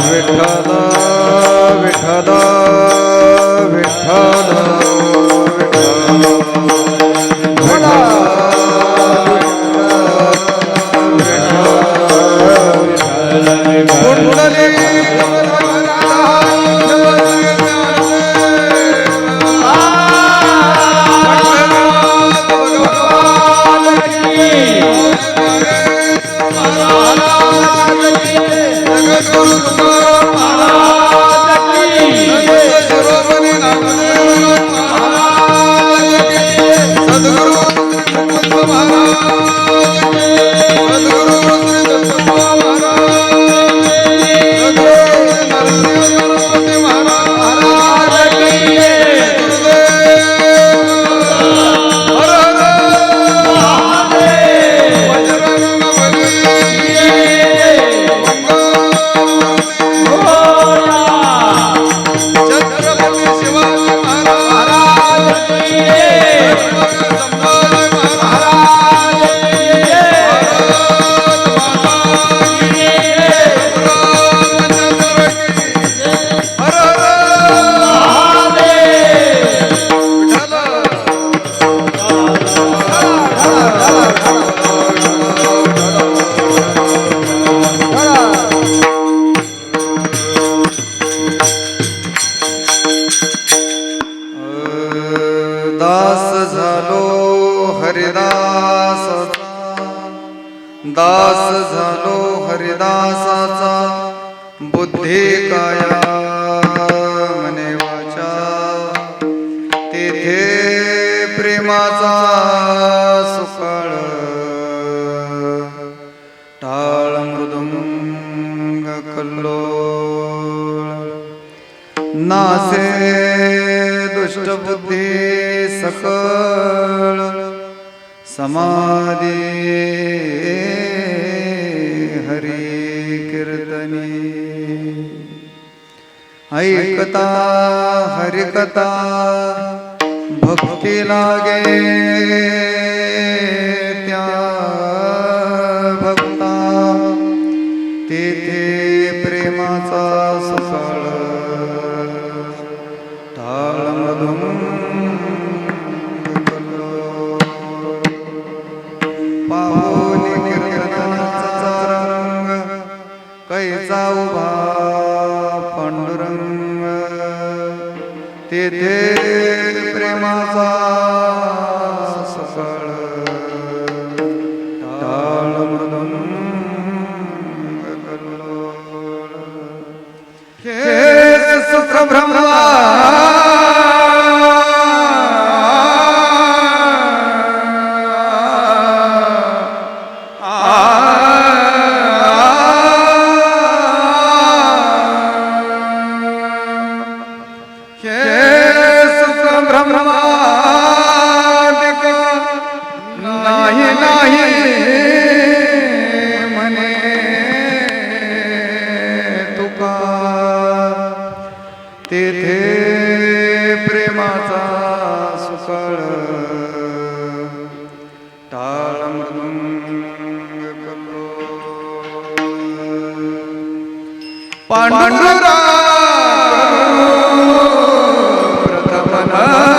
विठ्ठल विठ्ठल विठ्ठल दास झालो हरिदासाचा बुद्धी काया मने वाचा तेथे प्रेमाचा सुकाळ टाळ मृदुंग कल्लोळ नासे दुष्ट बुद्धी सकळ समाधी हरी कीर्तनी ऐकता हरिकथा भक्ती लागे त्या भक्ता तेथे प्रेमाचा सुकाळ टाळ मधुंग कैचा उभा पांडुरंग तेथे प्रेमाचा सकाळ टाळ मृदुंग कल्लोळ हे सुख ब्रह्मा नाही नाही म्हणे तुका तेथे प्रेमाचा सुकाळ टाळ मृदुंग कल्लोळ पांडुरंगा प्रथम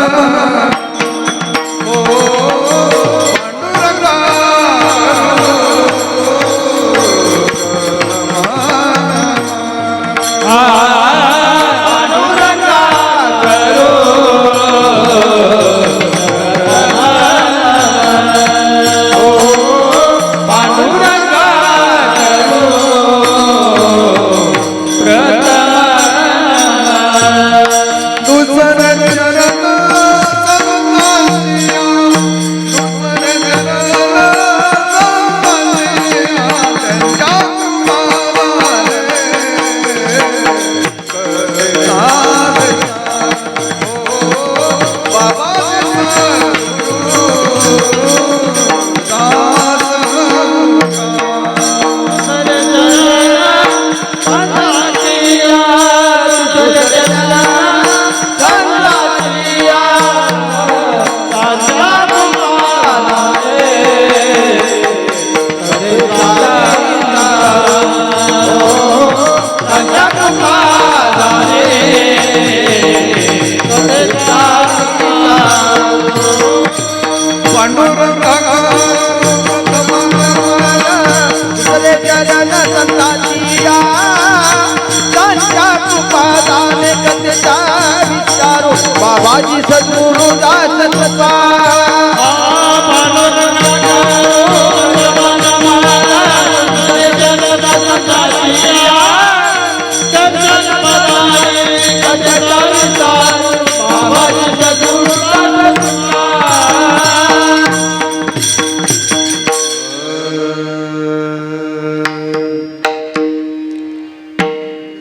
माझी सद्गुरु दास तुका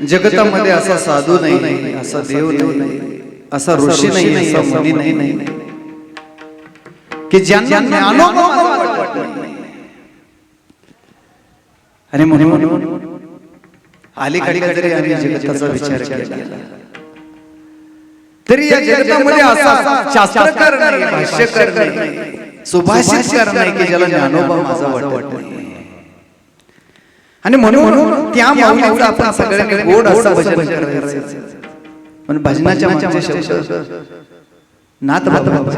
जगतामध्ये असा साधू नाही, असा देव नाही, असा ऋषी नाही, असा मुनी नाही की ज्यांना ज्ञानोबा आणि म्हणून अलीकडे जरी आम्ही जगताचा विचार केला तरी या जगतामध्ये असा शास्त्रकार नाही, भाष्यकार नाही, सुभाषितकार नाही की ज्याला ज्ञानोबा माझा वाटत नाही. आणि म्हणून त्या माऊलीचं आपण सगळ्यांनी गोड असं भजन करायचं. पण भजनाच्या मागचे शब्द नाथ बाबा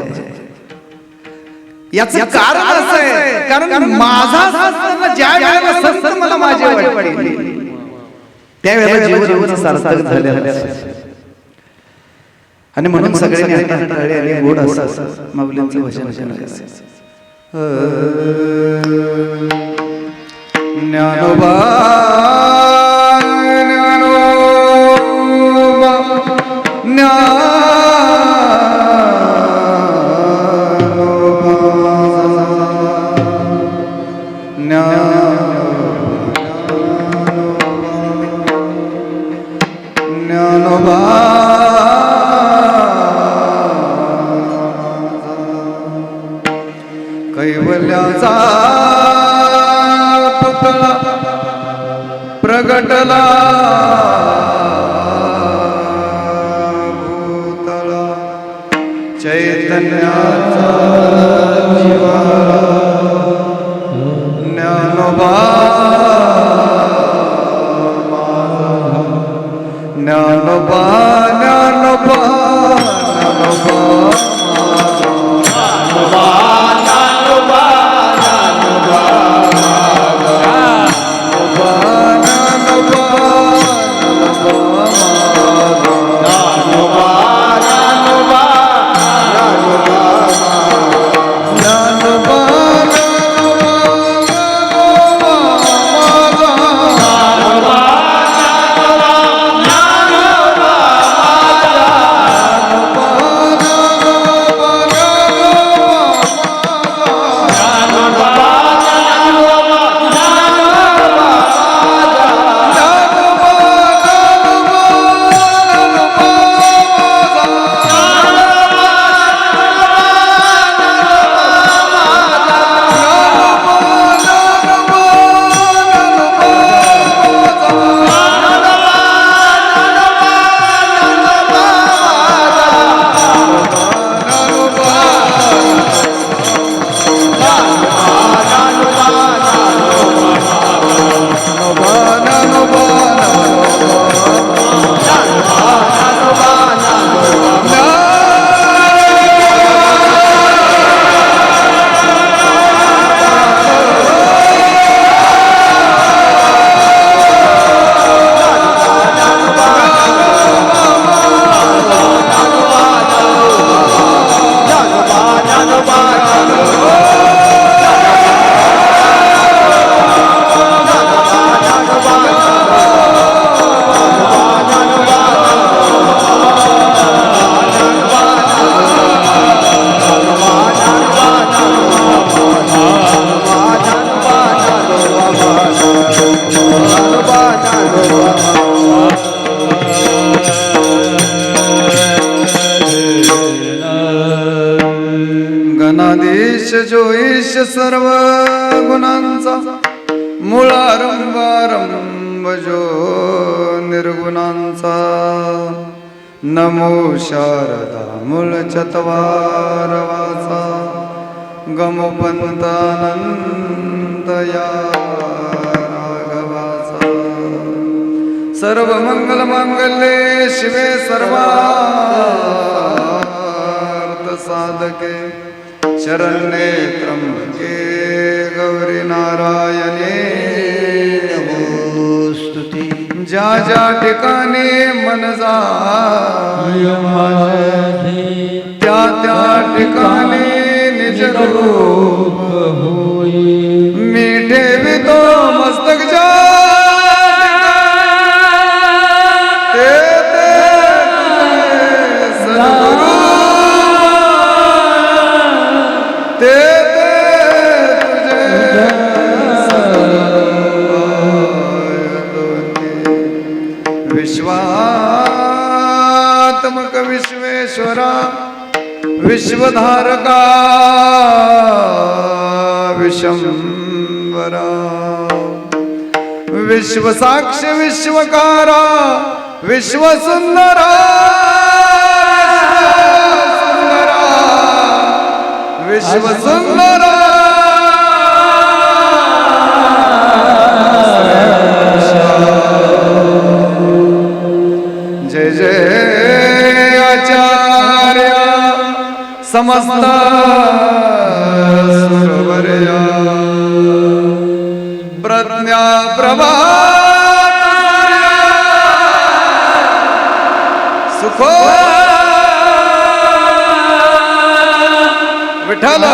याचं कारण असं आहे, कारण माझा असताना ज्या वेळेला संत मला माझे वाटते त्यावेळेला जीवन सार्थक झाले. आणि म्हणून सगळ्यांनी आणि गोड असं माऊलींचं भजन करायचं. ज्ञानोबा कैवल्याचा पुतळा प्रगटला भूतळा चैतन्याचा ज्ञानोबा ज्ञानोबा ज्ञानोबा गणाधीश जो ईश सर्व गुणांचा मुळारंभ जो निर्गुणांचा नमो शारदा मूळ चत्वार वाचा गमोपंतानंद या राघवाचा सर्व मंगल मांगल्ये शिवे सर्वार्थ साधके शरण्ये त्र्यंबके गौरी नारायणे नमोस्तुते. ज्या ज्या ठिकाणी मन जाय माझे त्या ठिकाणी निज रूप मी ठेवितो मस्तक विश्वात्मक विश्वेश्वरा विश्वधारका विशंवरा विश्वसाक्ष विश्वकारा विश्वसुंदरा विश्वसुंदरा जय जय आचार्य समस्त सुरवर्या प्रज्ञा प्रभा सुखो विठ्ठल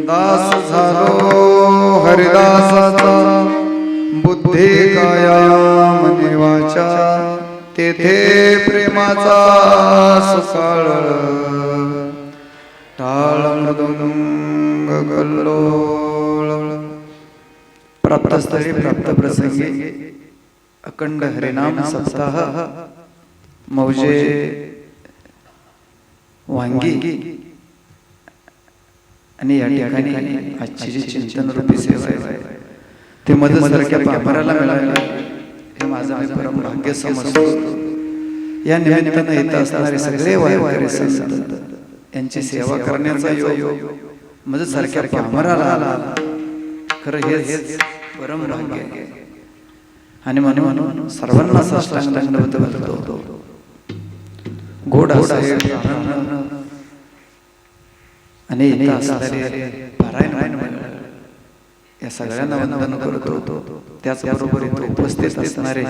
दास झालो हरिदासाचा बुद्धी काया मने वाचा तेथे प्रेमाचा सुकाळ टाळ मृदुंग कल्लोळ प्राप्तस्थळी प्राप्त प्रसंगी अखंड हरिनाम सप्ताह मौजे वांगी आणि या ठिकाणी आजची जी चिंतन रूपी सेवा आहे ते मदतसारख्या पापराला मिळाले हे माझं मी परम भाग्य समजतो. या निमित्तानं येत असणारे सगळे वारकरी संत यांची सेवा करण्याचा योग मदतसारख्या पामराला आला. खरं हेच परम भाग्य आहे. आणि म्हणून सर्वांना साष्टांग दंडवत घालतो. गोड असे आणि इथं असणारे पारायण या सगळ्यांना वंदन करतो. त्याचबरोबर इथे उपस्थित असणारे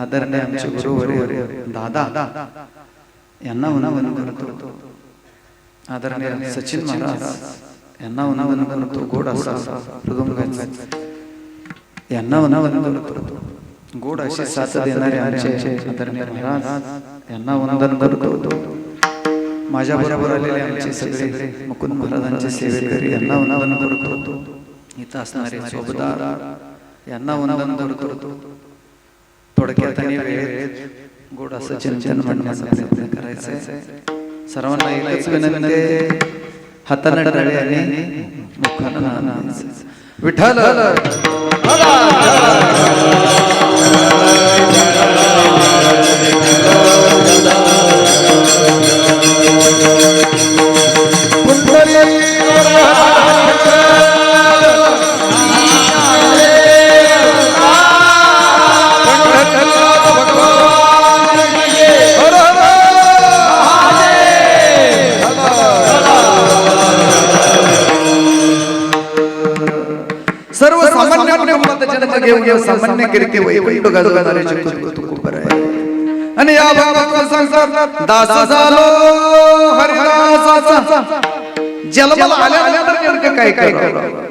आदरणीय आमचे गुरुवर्य दादा यांना वंदन करतो. आदरणीय सचिन महाराज यांना वंदन करतो. गोड असा मृदुंगाचा यांना वंदन करतो. गोड अशी साथ देणारे आमचे आदरणीय महाराज यांना वंदन करतो. माझ्या बरोबर आलेले आमचे सगळे मुकुंद महाराजांचे सेवेकरी यांना वंदन करतो. इथं असणारे सोबदार यांना वंदन करतो. थोडक्यात आणि वेळेत गोड असं चिंतन म्हणण्याचा प्रयत्न करायचा आहे. सर्वांना एकच विनंती आहे, हाताने टाळे आणि मुखानं नामाचं विठ्ठल सामान्य कीर्ती वैकुंठ गाजवणारे जगद्गुरु तुकोबर आहे. आणि या भावाचा संसार दास झालो हरिदासाचा. जन्माला आल्यानंतर नेमकं काय करावं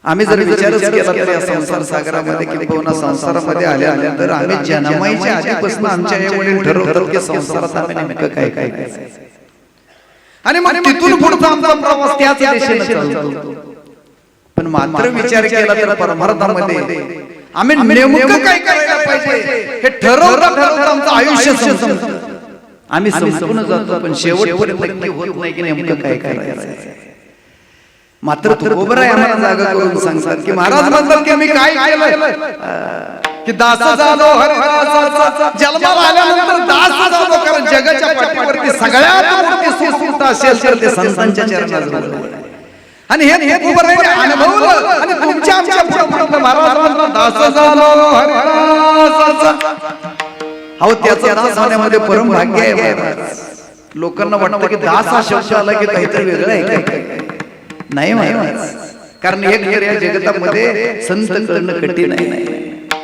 आम्ही जर विचारच केला तर या संसार सागरामध्ये किंवा संसारामध्ये आल्यानंतर आम्ही जन्माईच्या आधीपासून आमच्या आई वडील ठरवतात की संसारात आम्ही नेमकं काय करायचं. आणि मग तिथून पुढचा आमचा प्रवास त्याच दिशेने चालतो. पण मात्र विचार केला तर परमार्थामध्ये आम्ही नेमकं काय करायला पाहिजे हे ठरवता आमचं आयुष्य संपतं. आम्ही संपूर्ण जातो पण शेवटपर्यंत नक्की होत नाही की नेमकं काय करायचं. मात्र तुकोबर आम्हाला जागा करून सांगतात की महाराज म्हणतात की मी काय केलं. की दास झालो हरिदासाचा. जन्माला आल्यानंतर दास झालो, कारण जगाच्या पाठीवरती सगळ्यात मोठी सुसुप्त असेल तर ते संतांच्या चरणाजवळ आहे. आणि हे तुकोबारायांनी अनुभवलं आणि तुमच्या आमच्या पुढे म्हटलं महाराज म्हणतात दास झालो हरिदासाचा. अहो त्याचा दास होण्यामध्ये परम भाग्य आहे महाराज. लोकांना वाटतं की दास हा शब्द आला की काहीतरी वेगळं आहे काय. नाही महाराज, कारण एक घर या जगतामध्ये संत करणं कठीण आहे.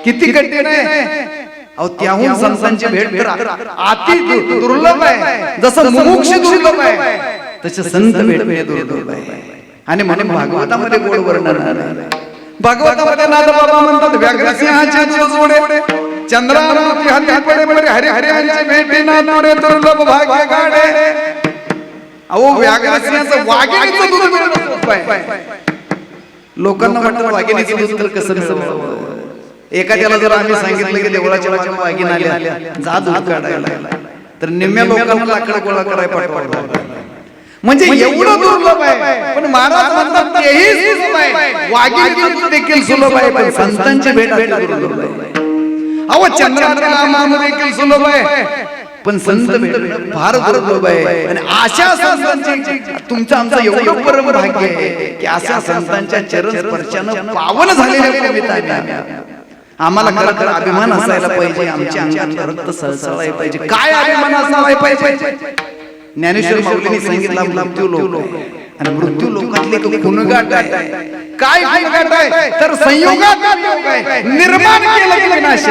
किती कठीण आहे. अहो त्याहून संतांची भेट तर अति दुर्लभ आहे. जसं मोक्ष दुर्लभ आहे तसे संत भेटणे दुर्लभ आहे. आणि म्हणून भागवतामध्ये गोड वर्णन आहे. भागवतामध्ये नाथबाबा म्हणतात व्याघ्रसिंहाचे जोडे चंद्रावरती हाती पडे पडे हरी हरियांचे भेटी नाथोडे दुर्लभ भाग्य गाडे. अहो व्याघ्रसिंहाचं वाघिणीचं दूध मिळणं सोपं आहे. लोकांना वाटतं वाघिणीचं दूध तर कसं मिळवावं. एखाद्याला जर आम्ही सांगितलं की देवळाच्या वाघीण आल्या जा दूध काढायला, तर निम्म्या लोकांना लाकडं गोळा करायला पाठवावं. म्हणजे एवढं दुर्लभ आहे. पण महाराज म्हणतात तेही सुलभ आहे, वाघिणीचं दूध देखील सुलभ आहे, पण संतांची भेट दुर्लभ आहे. अहो चंद्राला माम देखील सुलभ आहे, पण संत भेट फार दुर्लभ आहे. आणि अशा संतांची तुमचं आमचं एवढं परम भाग्य आहे की अशा संतांच्या चरण स्पर्शानं पावन झालेल्या कविता आम्हाला खरं खरं अभिमान असायला पाहिजे. आमच्या अंगात रक्त सळसळायला पाहिजे. काय अभिमान असायला पाहिजे. ज्ञानेश्वर माऊलींनी सांगितलं मृत्यू लोक आणि मृत्यू लोकातले गुणगाठ आहे. काय गुणगाठ आहे तर संयोगात आहे. निर्माण केलं की विनाश.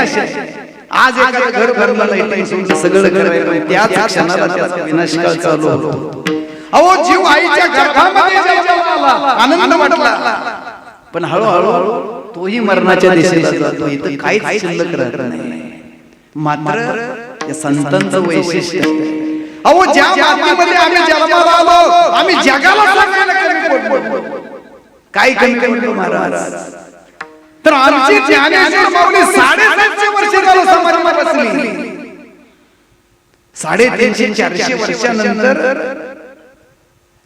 आज एखादं घर भरलं लाईटिंग सगळं घर आहे, त्याच क्षणाला त्याचा विनाश काळ चालू होतो. अहो जीव आईच्या गर्भामध्ये जन्माला आनंद वाटला, पण हळूहळू तोही मरणाच्या दिशेला जातो. इथं काहीच शिल्लक राहत नाही. मात्र या संतांचं वैशिष्ट्य अहो ज्या मातीमध्ये आम्ही जन्माला आलो आम्ही जगाला सांगायला कमी पडलो. काय कमी महाराज. तर आमची ज्ञानेश्वर माऊली 750 वर्ष झालं समाधीला बसली. 350-400 वर्षानंतर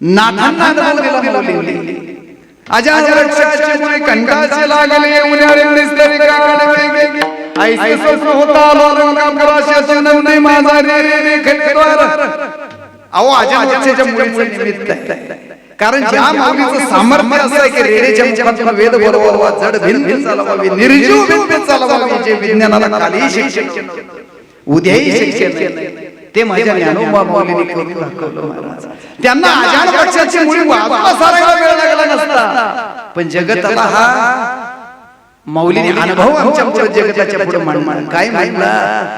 नाथांना अनुभव दिला माऊली. अजान वृक्षाचे मुळे कंठाचे लागले उन्हाळे निस्तरी काढले ऐसे स्वप्न होता लोकांकराशे नंदी माझा रे खटद्वार. अहो अजान वृक्षाच्या मुळीचं निमित्त आहे. कारण ज्या माऊलीचं सामर्थ्य असं आहे की रेडेच्या मुखातून वेद बोलवावा, जड भिन्न चालवावी, निर्जीव भिन्न चालवावी, जे विज्ञानाला कालीही शिक्षण उद्याही शिक्षण ते माझ्या ज्ञानोबा माऊलींनी करून दाखवलं महाराज. त्यांना अजान वृक्षाची मुळी बाजूला सारायला वेळ लागला नसता, पण जगताला हा माऊलीने अनुभव आमच्या पुढे जगताच्या पुढे मांडला. काय मांडला.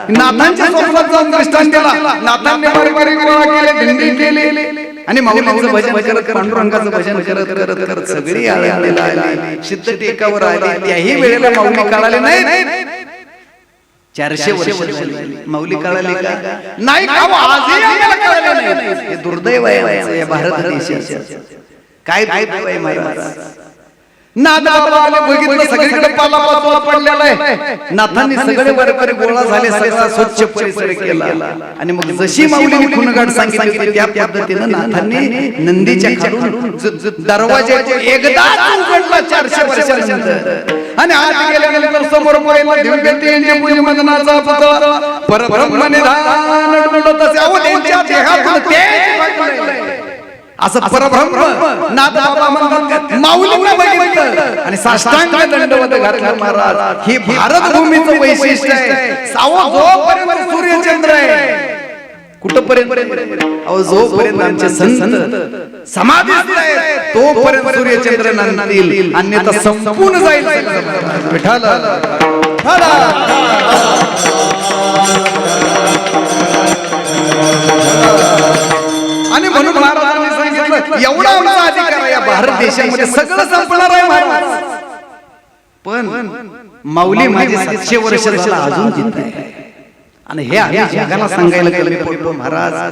नाथांच्या स्वप्नात जाऊन दृष्टांत दिला. नाथांनी बारीक गोळा केले, दिंडी केली आणि माऊलीचं भजन करत पांडुरंगाचं भजन करत करत करत सगळी आळंदीला आली, सिद्ध टेकावर आली. त्याही वेळेला माऊली कळाले नाही. 400 वर्ष माऊली कळाली का नाही. आजही आम्हाला कळाले नाही. हे दुर्दैव आहे या भारत देशाचं. काय दुर्दैव आहे महाराज. नाथबाबाने बघितलं सगळीकडे पालापाचोळा पडलेला आहे. नाथांनी सगळे वारकरी गोळा झाले, सगळा स्वच्छ परिसर केला. आणि मग जशी माऊलीने खुणगाठ सांगितली त्या पद्धतीनं नाथांनी नंदीच्या खालून दरवाजा एकदाच उघडला 400 वर्षानंतर. आणि आत गेल्यानंतर समोर पाहिलं दिव्य तेज पूजमनाचा पुतळा परब्रह्म निधान डुलत असे. अहो त्यांच्या देहातून तेज वाटलं. असं परब्रह्म नाथबाबा म्हणतात माऊलींना बघितलं आणि साष्टांग दंडवत घातला महाराज. ही भारत भूमीचं वैशिष्ट्य आहे. सावो जोपर्यंत सूर्यचंद्र आहे कुठपर्यंत. अहो जोपर्यंत आमचे संत समाधीस्थ आहेत तोपर्यंत सूर्यचंद्र नंदतील, अन्यथा संपूर्ण जाईल. विठ्ठल आणि म्हणून महाराजांनी सांगितलं एवढा आमचा अधिकार आहे या भारत देशामध्ये सगळं संपणार आहे महाराज. पण माऊली माझी 700 वर्ष झाला अजून जिंकत आहे. आणि हे आम्ही जगाला सांगायला कमी पडलो महाराज.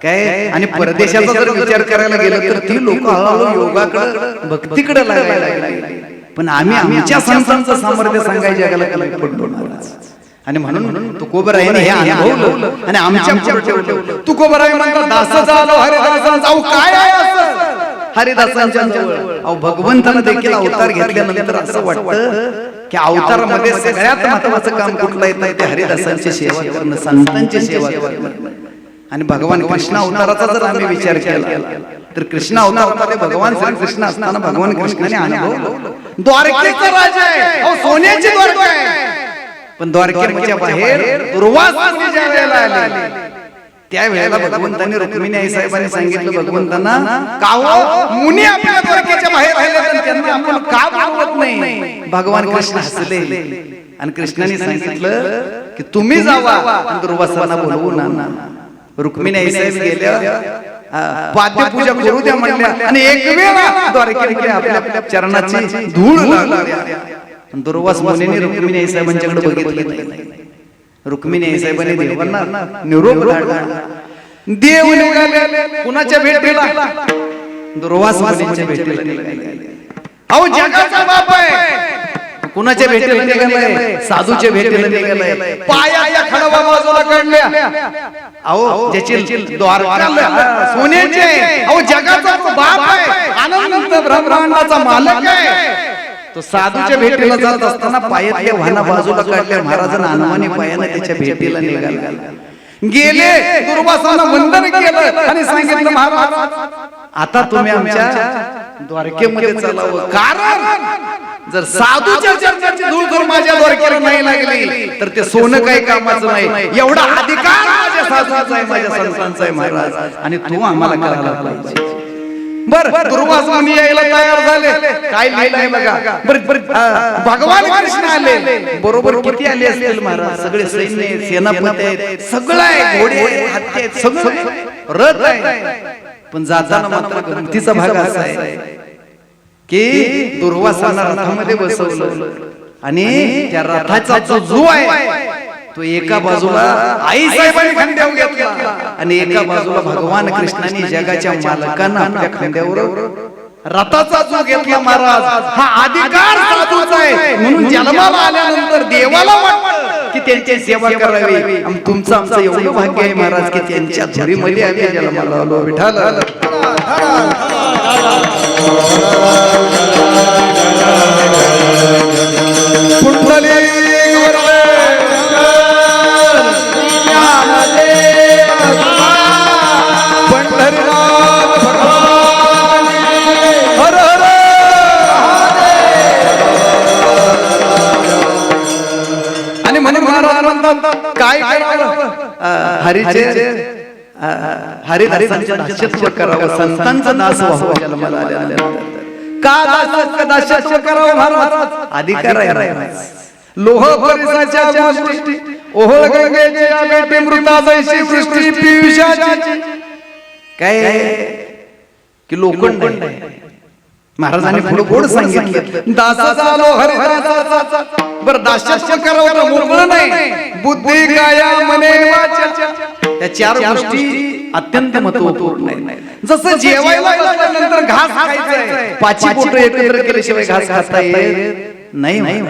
काय आणि परदेशाचा जर विचार करायला गेलं तर ती लोक हळूहळू योगाकडे भक्तीकडे लागायला लागली. पण आम्ही आमच्या संतांचं सामर्थ्य सांगायला जगाला कमी पडलो महाराज. आणि म्हणून तुकोबारायांनी हे अनुभवलं आणि आमच्या पुढे ठेवलं. तुकोबाराय म्हणतात दास झालो हरिदासांचा. अहो काय आहे असं हरिदासांच्या जवळ. अहो भगवंताने देखील अवतार घेतल्यानंतर असं वाटतं की अवतारामध्ये सगळ्यात महत्वाचं काम कुठलं येतं ते हरिदासांची सेवा करणं, संतांची सेवा करणं. आणि भगवान कृष्ण अवताराचा जर आम्ही विचार केला तर कृष्ण अवतारामध्ये भगवान श्रीकृष्ण असताना भगवान कृष्णाने अनुभव द्वारकेचा राजा आहे, अहो सोन्याची द्वारका आहे. पण द्वारकेच्या बाहेर दुर्वास मुनी ज्या वेळेला आले त्यावेळेला भगवंतांनी रुक्मिणी आई साहेबांनी सांगितलं भगवंतांना का हो मुनी आपल्या द्वारकेच्या बाहेर आले तर त्यांना आपण का बोलवत नाही. भगवान कृष्ण हसले आणि कृष्णाने सांगितलं की तुम्ही जावा आणि दुर्वासांना बोलवू ना. रुक्मिणी आई साहेब गेल्या पाद्यपूजा करू द्या म्हणल्या आणि एक वेळा द्वारकेमध्ये आपल्या चरणाची धूळ लागली. दुर्वास मुनीने रुक्मिणी आई साहेबांच्याकडे बघितले नाही. रुक्मिणी आई साहेबांनी देवांना निरोप धाडला. देव निघाले कुणाच्या भेटीला, दुर्वास मुनीच्या भेटीला निघाले. अहो जगाचा बाप आहे, कुणाच्या भेटीला निघालाय, साधूच्या भेटीला निघालाय. पायाच्या खडवा बाजूला काढल्या, अहो ज्याची द्वारका सोन्याचे, अहो जगाचा बाप आहे, अनंत ब्रह्मांडाचा मालक आहे. तो साधूच्या भेटीला जात असताना पायातल्या वाहना बाजूला काढल्या. महाराजांना अनवानी पायाने त्याच्या भेटीला निघाले. गेले दुर्वासांना वंदन केलं आणि सांगितलं महाराज आता तुम्ही आमच्या द्वारकेमध्ये चालावं, कारण जर साधूच्या चरणाची धूळ माझ्या द्वारकेला नाही लागली तर ते सोनं काही कामाचं नाही. एवढा अधिकार माझ्या साधूचा आहे, माझ्या संतांचा आहे महाराज, आणि तू आम्हाला करायला पाहिजे. बर दुर्वास मुनी यायला तयार झाले. काय लिहिलंय बघा. भगवान कृष्ण आले. बरोबर किती आले असतील महाराज, सगळे सैन्य सेनापती आहेत, सगळं आहे, घोडे हत्ती आहेत, सगळं रथ आहे. पण जाताना मात्र गमतीचा भाग असा आहे की दुर्वासांना रथामध्ये बसवलं आणि त्या रथाचा जो आहे तो एका बाजूला आई साहेबांनी खांद्यावर घेतला आणि एका बाजूला भगवान कृष्णाने जगाच्या मालकांना आपल्या खांद्यावर रथाचा जो घेतला. महाराज हा अधिकार साधूचा आहे, म्हणून जन्माला आल्यानंतर देवाला वाटतं की त्यांची सेवा करावी. तुमचं आमचं एवढं भाग्य आहे महाराज की त्यांच्या धुरीमध्ये आम्ही जन्माला आलो. विठाल काय हरिदासांचं दास्यत्व करावं, संतांचं दास व्हावं जन्माला आल्यानंतर. का दास्यत्व करावं महाराज? अधिकार आहे. लोह परिसाच्या गोष्टी ओहळ गंगेच्या बेटे मृताजैशी सृष्टी पियुषाची काय की लोखंड आहे. महाराजांनी पुढे गोड सांगितलं दास झालो हरिदासाचा. बर दास्यत्व करावं मोकळं नाही, बुद्धी काया मने वाचा या चार गोष्टी अत्यंत महत्त्वपूर्ण आहेत. जसं जेवायला बसल्यानंतर घास खायचा आहे, पाची बोटं एकत्र केल्याशिवाय घास खाता येत नाही.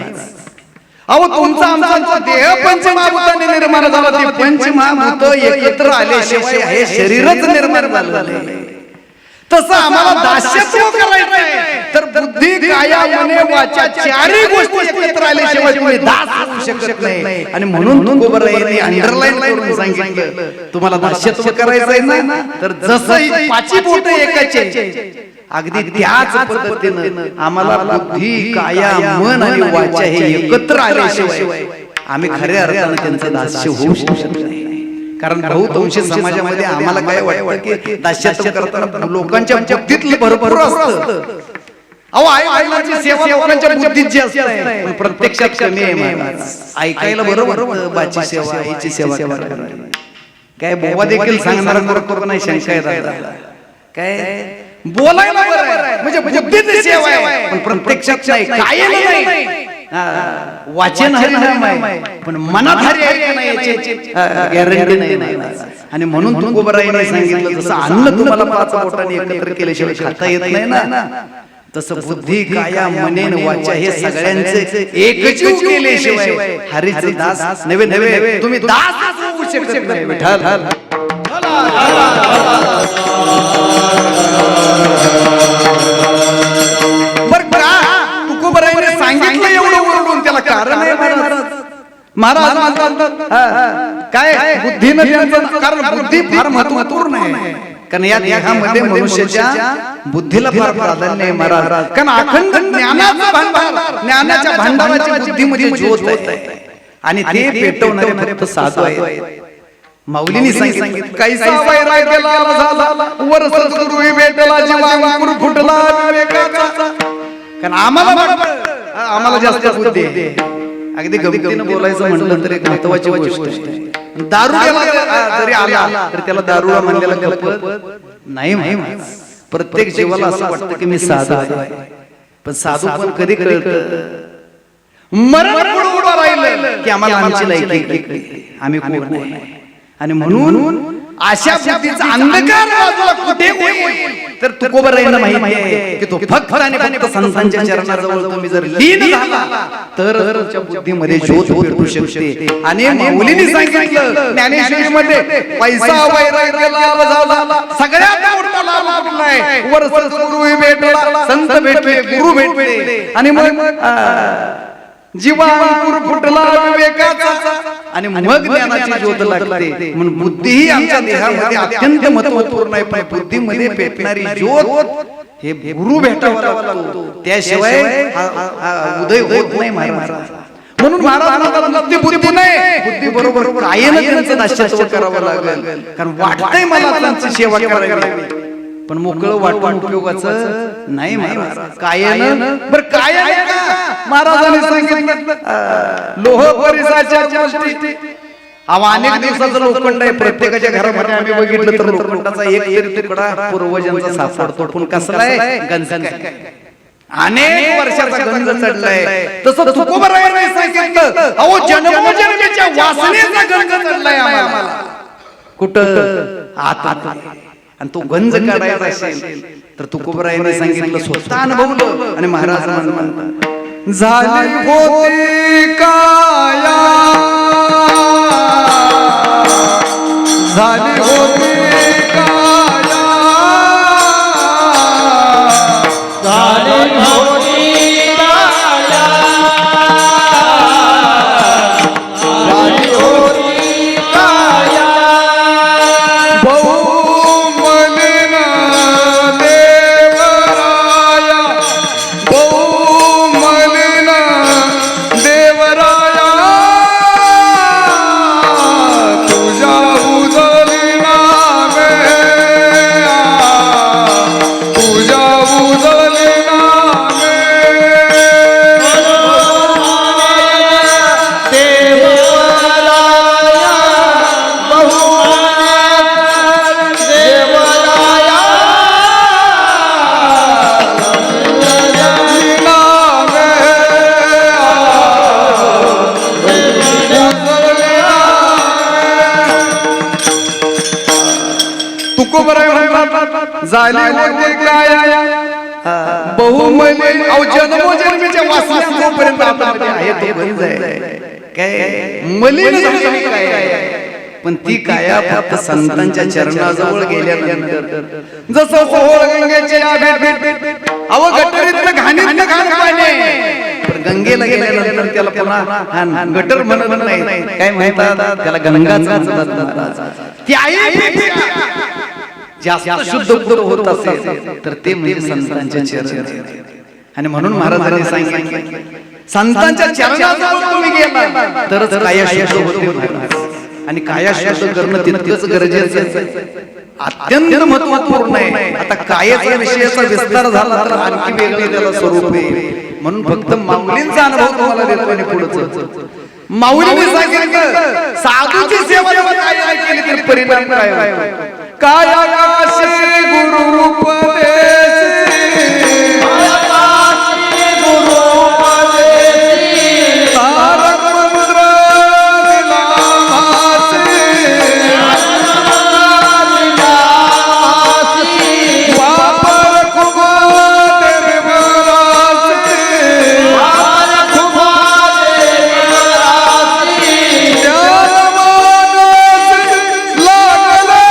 अहो तुमचा आमचा देह पंचमहाभूताने निर्माण झाला, ते पंचमहाभूत एकत्र आल्याशिवाय हे शरीरच निर्माण झालं नाही. तसं आम्हाला दास्यत्व करायचंय तर बुद्धी काया मने वाचा चारही गोष्टी एकत्र आल्याशिवाय तुम्ही दास होऊ शकत नाही. आणि म्हणून तुकोबरायांनी अंडरलाईन करून सांगितलं तुम्हाला दास्यत्व करायचंय ना तर जसं पाची बोटं एकाचे अगदी त्याच पद्धतीनं आम्हाला बुद्धी काया मन आणि वाचा हे एकत्र आल्याशिवाय आम्ही खऱ्या अर्थानं त्यांचं दास्य होऊ शकत नाही. कारण बहुतांशी समाजामध्ये आम्हाला काय वाटतं की दास्यत्व करताना लोकांच्या बुद्धीतलं भरपूर असतं. अहो आई वडिलांची सेवा लोकांच्या बुद्धीत जी असते पण प्रत्यक्षात कमी आहे महाराज. ऐकायला बरोबर बाची सेवा आईची सेवा करायला काय बोवा देखील सांगणारा करतो नाही शंका येतात. काय बोलायला बरोबर आहे म्हणजे बुद्धीची सेवा आहे पण प्रत्यक्षात नाही, कायम नाही. वाचन हरिनाम आहे पण मनात हरी आहे नाही याची गॅरंटी नाही. आणि म्हणून तुकोबरायांनी सांगितलं जसं अन्न तुम्हाला 5 बोटांनी एकत्र केल्याशिवाय खाता येत नाही ना तसं बुद्धी काया मनेन वाचा हे सगळ्यांचे एकजीव केल्याशिवाय हरीचे दास नवे तुम्ही दास होऊ शकत नाही. विठ्ठल बरं का तुकोबरायांनी सांगितलं एवढं ओरडून त्याला कारण आहे महाराज म्हणतात काय बुद्धीनं त्यांचं, कारण बुद्धी फार महत्वपूर्ण आहे. कारण या देहामध्ये मनुष्याच्या बुद्धीला फार प्राधान्य आहे महाराज. कारण अखंड ज्ञानाचा भांडार, ज्ञानाच्या भांडाराची बुद्धीमध्ये ज्योत आहे आणि ते पेटवणारे फक्त साधू आहेत. माऊलींनी सांगितलं कैसा वैराग्याला झाला वर सद्गुरू भेटला जेव्हा अंकुर फुटला विवेकाचा. कारण आम्हाला जास्त बुद्धी आहे. अगदी गमतीनं बोलायचं म्हटलं तर एक महत्वाची गोष्ट आहे. दारू जरी आला तर त्याला दारूला म्हणलेला कल्पत नाही. प्रत्येक जीवाला असं वाटतं की मी साधू आहे, पण साधू पण कधी कळतं मरण पुढे उभं राहिलं की आम्हाला आमची लायकी, आम्ही कोण नाही. आणि म्हणून अशा बुद्धीचा अंधकार बाजूला कुठे होईल तर तुकोबरायांना माहिती आहे की तो फक्त आणि फक्त संतांच्या चरणाजवळ तुम्ही जर लीन झाला तर तुमच्या बुद्धीमध्ये ज्योत पेटू शकते. आणि माऊलींनी सांगितलं ज्ञानेश्वरीमध्ये पैसा वैराग्याला झाला सगळ्यात मोठा लाभ कुठला आहे, वर सद्गुरू भेटला, संत भेटले, गुरु भेटले. आणि मग जीवा अंकुर फुटला विवेकाचा आणि मग ज्ञानाची ज्योत लागते. म्हणून बुद्धी ही आमच्या देहामध्ये अत्यंत महत्वपूर्ण आहे. पण बुद्धीमध्ये पेटणारी ज्योत हे गुरु भेटावा लागतो, त्याशिवाय उदय होत नाही महाराज. म्हणून महाराजांना बुद्धी नाही, बुद्धी बरोबर कायेनं त्यांचं दास्यत्व करावं लागेल. कारण वाटतंय मला त्यांची सेवा करावी, पण मोकळं वाटून उपयोगाचं नाही महाराज. कायेनं बरं काय आहे का महाराजांनी सांगितलं लोह परिसाच्या गोष्टी. अनेक दिवसाचं लोखंड आहे प्रत्येकाच्या घरामध्ये. आम्ही बघितलं तर लोखंडाचा एक तरी तुकडा पूर्वजांचा सापडतो, पण कसला आहे गंज, अनेक वर्षाचा गंज चढलाय. तसं तुकोबरायांनी सांगितलं अहो जन्मोजन्मीच्या वासनेचा गंज चढलाय आम्हाला. कुठं आत. आणि तो गंज काढायचा असेल तर तुकोबरायांनी सांगितलं स्वतः अनुभवलं. आणि महाराज म्हणतात झाली होती काया, झाली होती काया, झाली होती काया, झाली होती काया. झाली होती काया बहुमली अहो जन्मोजन्मीच्या वासनेपर्यंत आहे तो गंज आहे. काय मलिन झालेली काया, पण ती काया फक्त संतांच्या चरणाजवळ गेल्यानंतर जसं ओहोळ गंगेचे अहो गटरीतलं घाणीतलं घाण पाणी, पण गंगेला गेल्यानंतर त्याला पुन्हा गटर म्हणत नाही, काय म्हणतात त्याला गंगाच. ती आई जास्त शुद्ध होत असेल तर ते म्हणजे संतांच्या चरण. आणि म्हणून महाराजांनी सांगितलं संतांच्या चरणाजवळ तुम्ही गेला तरच काया शुद्ध होते. आणि काया शुद्ध करणं तितकंच गरजेचं आहे, अत्यंत महत्त्वपूर्ण आहे. आता कायेचा विषयाचा विस्तार झाला तर आणखी वेगळं त्याला स्वरूप आहे. म्हणून फक्त माऊलींचा अनुभव तुम्हाला देतो. आणि पुढचं माऊलींनी सांगितलं साधूची सेवा काय केली तर परिणाम काय होतो. काय आकाशी गुरु उपदेश, गुरु उपदेश, तारक मंत्र दिला भासी, वापर खूप देवरासी, वापर खूप देवरासी, लागले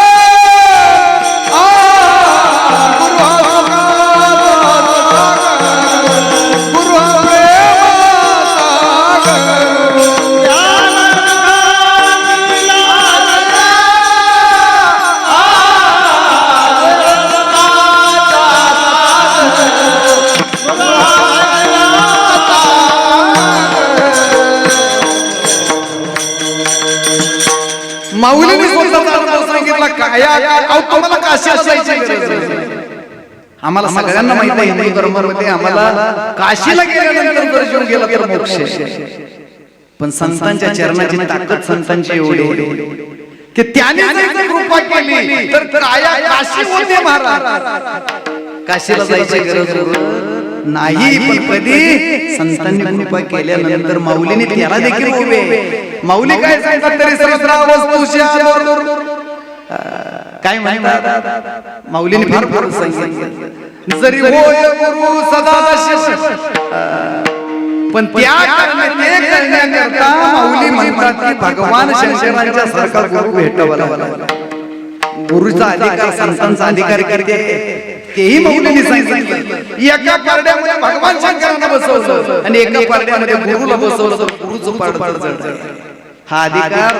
माऊलीने स्वतःचा अनुभव सांगितला काय अहो तुम्हाला काशीला जायची गरज नाही. आम्हाला सगळ्यांना माहित आहे हिंदू धर्मामध्ये आम्हाला काशीला गेल्यानंतर जर जीव गेला तर मोक्ष आहे. पण संतांच्या चरणाची ताकद संतांची एवढी की त्याने जर कृपा केली तर काया काशी होते महाराज. काशीला जायची गरज नाही. पण कधी संतांनी कृपा केल्यानंतर माऊलीने त्याला देखील उभे. माऊली काय सांगतात तरी सहस्रा वस्तूच्या काय म्हणतात माऊलीने फार फार सांगितलं जरी होय गुरु सदाशिव पण त्या करण्याकरता माऊली म्हणतात की भगवान शंकरांच्या सारखा गुरु भेटावा लागला. गुरुचा अधिकार संतांचा अधिकार करते तेही माऊलीने सांगितलं. एका पारड्यामध्ये भगवान शंकरांना बसवलं आणि एका पारड्यामध्ये गुरुला बसवलं तर गुरुचं पारड जड. हा अधिकार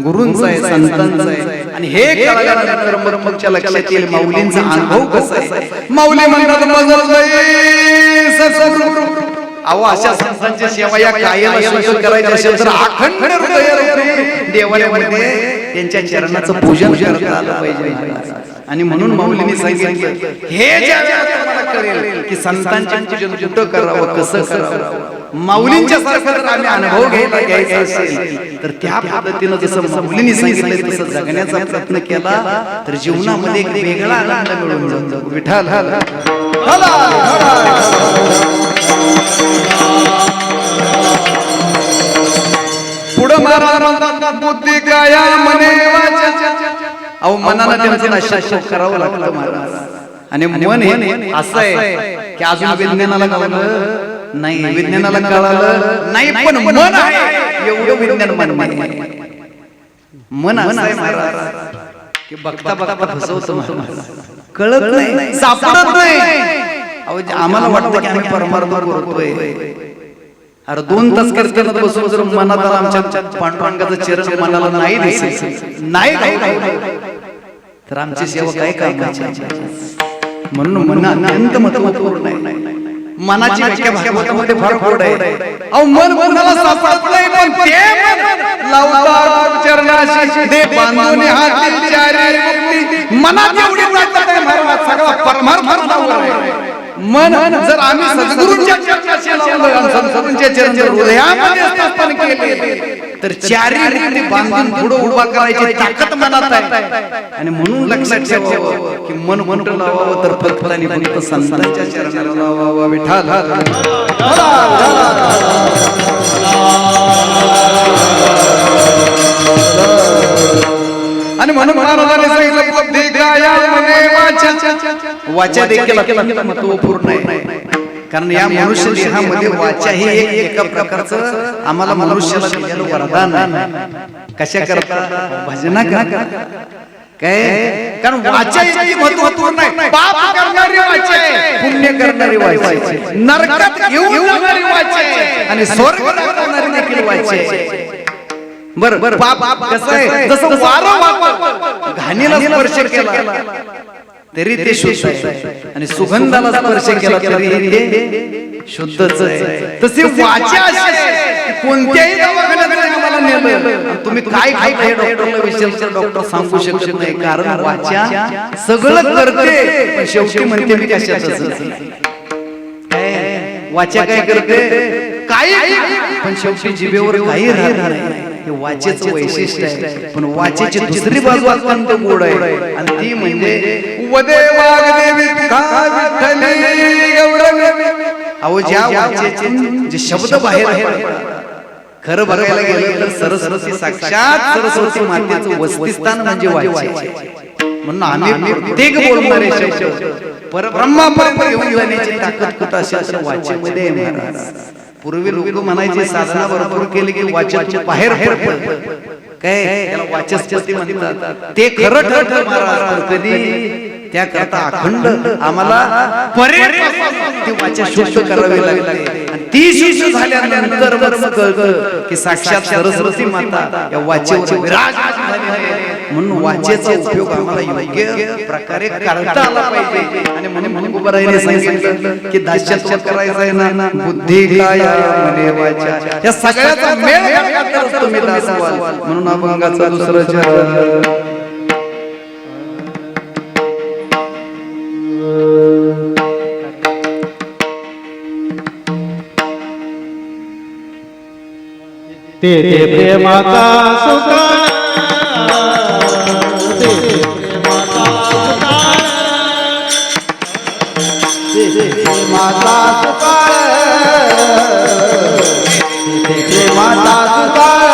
गुरूंचा आहे संतांचा आहे. आणि हे कळल्यानंतर मगच्या लक्षात येईल माऊलींचा अनुभव कसा आहे. माऊली म्हणतात अहो अशा संतांची सेवा या कायला शुद्ध करायची असेल तर अखंड हृदयाने देवालयामध्ये त्यांच्या चरणाचं पूजन करता आलं पाहिजे. आणि म्हणून माऊलींनी सांगितलं हे ज्या वेळेला करेल की संतांचे पूजन कुठं करावं कसं करावं. माऊलींच्या सारखा जर आम्ही अनुभव घ्यायचा असेल तर त्या पद्धतीनं जसं माऊलींनी सांगितलं तसं जगण्याचा प्रयत्न केला तर जीवनामध्ये एक वेगळा आनंद मिळून जातो. विठ्ठल पुढं महाराज बुद्धी काया मने वाचा. अहो मनाला त्यांचं नशा करावं लागतं महाराज. आणि मन हे असं आहे की अजून विज्ञानाला कळलं नाही. विज्ञानाला कळलं नाही पण मन आहे एवढं विज्ञान मन असं आहे महाराज की बघता बघता फसवतं कळत नाही सापडत नाही. आम्हाला वाटतं की आम्ही परमार्थ करतोय. अरे 2 तास कीर्तनात बसून जर मनात आमच्या पांडुरंगाचं चरण मनाला नाही दिसत नाही तर आमची सेवा काय कामाची. म्हणून मन अत्यंत महत्त्वपूर्ण आहे. मनाची व्याख्या भागवतामध्ये फार खोड आहे. अहो मन मनाला सापडत नाही पण ते लावतात चरणाशी दे बांधून हाती चारी मुक्ती. मनात एवढी ताकद आहे महाराज सगळा परमार्थ लावला आहे. मन जर आम्ही सद्गुरूंच्या चरणाशी लावलं सद्गुरूंच्या चरणाच्या हृदयामध्ये स्थापन केले तर चारी मुक्ती बांधून पुढे उभा करायची ताकद मनात आहे. आणि म्हणून लक्षात ठेवावं की मन कुठं लावावं तर फक्त आणि फक्त संतांच्या चरणाला लावावं. विठ्ठल आणि म्हणून महाराजांनी सांगितलं बुद्धी काया मने वाचा. वाचा देखील अत्यंत महत्त्वपूर्ण आहे. कारण या मनुष्य देहामध्ये वाचा ही एका प्रकारचं आम्हाला मनुष्याला दिलेलं वरदान आहे. कशा करता भजना करता काय. कारण वाचा ही महत्त्वपूर्ण आहे. पाप करणारी वाचा आहे पुण्य करणारी वाचा आहे नरकात घेऊन जाणारी वाचा आहे आणि स्वर्ग जाणारी देखील वाचा आहे. बर पाप कसं आहे जसं वारं घाणीला स्पर्श केला तरी ते शुद्ध आहे आणि सुगंधाला स्पर्श केला तरी ते शुद्धच आहे. तसे वाचा अशी कोणत्याही दवाखान्यात आम्हाला नेलं तुम्ही काय काय डॉक्टरला विचारलं डॉक्टर सांगू शकत नाही. कारण वाचा सगळं करते पण शेवटी म्हणते मी कशातच वाचा काय करते काही पण शेवटी जिभेवर काही राहणार नाही. हे वाचेचं वैशिष्ट्य आहे. पण वाचेची दुसरी बाजू अत्यंत गोड आहे आणि ती म्हणजे वदे वाग्देवी तुका विठ्ठली गौरवी. अहो ज्या वाचेचे जे शब्द बाहेर खरं बघायला गेलं तर सरस्वती साक्षात सरस्वती मातेचं वसतिस्थान म्हणजे वाचे. म्हणून आम्ही प्रत्येक बोलणारे शब्द परब्रह्मापर्यंत घेऊन जाण्याची ताकद कुठं असेल तर वाचेमध्ये आहे महाराज. पूर्वी लोक म्हणायचे साधना भरपूर केली की वाचन बाहेर पडतं काय त्याला वाचस्पती म्हणतात. ते खरं ठरतं महाराज. कधी त्या करता अखंड आम्हाला ती वाचा शुद्ध करावी लागते. ती शुद्ध झाल्यानंतर मग कळतं की साक्षात सरस्वती माता या वाचेवर विराजमान झाली आहे. म्हणून वाचेचा उपयोग आम्हाला योग्य प्रकारे करता आला पाहिजे. आणि म्हणून उभराईने सांगितलं की दास्यत्व करायचं आहे ना, बुद्धी काया मने वाचा, या सगळ्याचा मेळ घातला तुम्ही दास व्हाल. म्हणून अभंगाचा दुसरं चरण ते प्रेमाचा सुकाळ, ते प्रेमाचा सुकाळ, ते प्रेमाचा सुकाळ,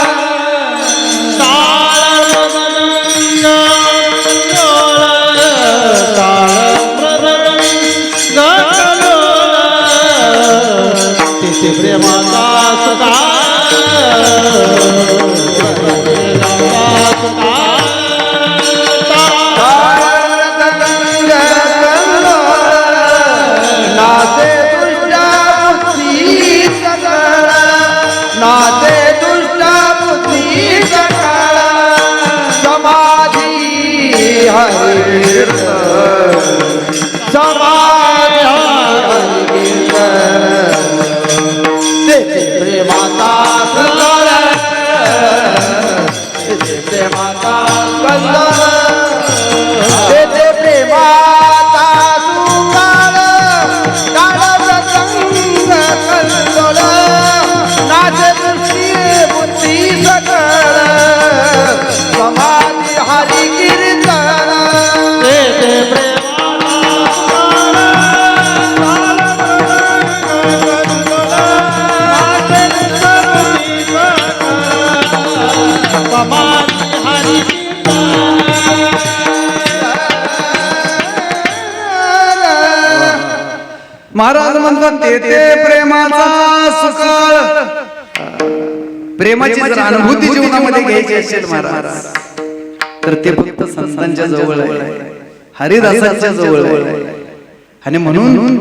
ते प्रेमाचा सुकाळ. ते प्रेमाचा सुकाळ, नाते दुष्टा बुद्धी सकाळ, नाते दुष्टा बुद्धी सकाळ. समाधी हरिकीर्तन, समाधी हरिकीर्तन. ते प्रेमाचा सुकाळ, ते प्रेमाचा कंदर, ते प्रेमाचा सुकाळ. काळाचा संग कंदोल, नाचे दृष्टी बुद्धी सकळ. समाधी हरी कीर्तन, ते महाराज म्हणतात ते प्रेमाचा सुकाळ. प्रेमाची जर अनुभूती जीवनामध्ये घ्यायची असेल महाराज, तर ते फक्त संतांच्या जवळ आहे, हरिदासांच्या जवळ आहे. आणि म्हणून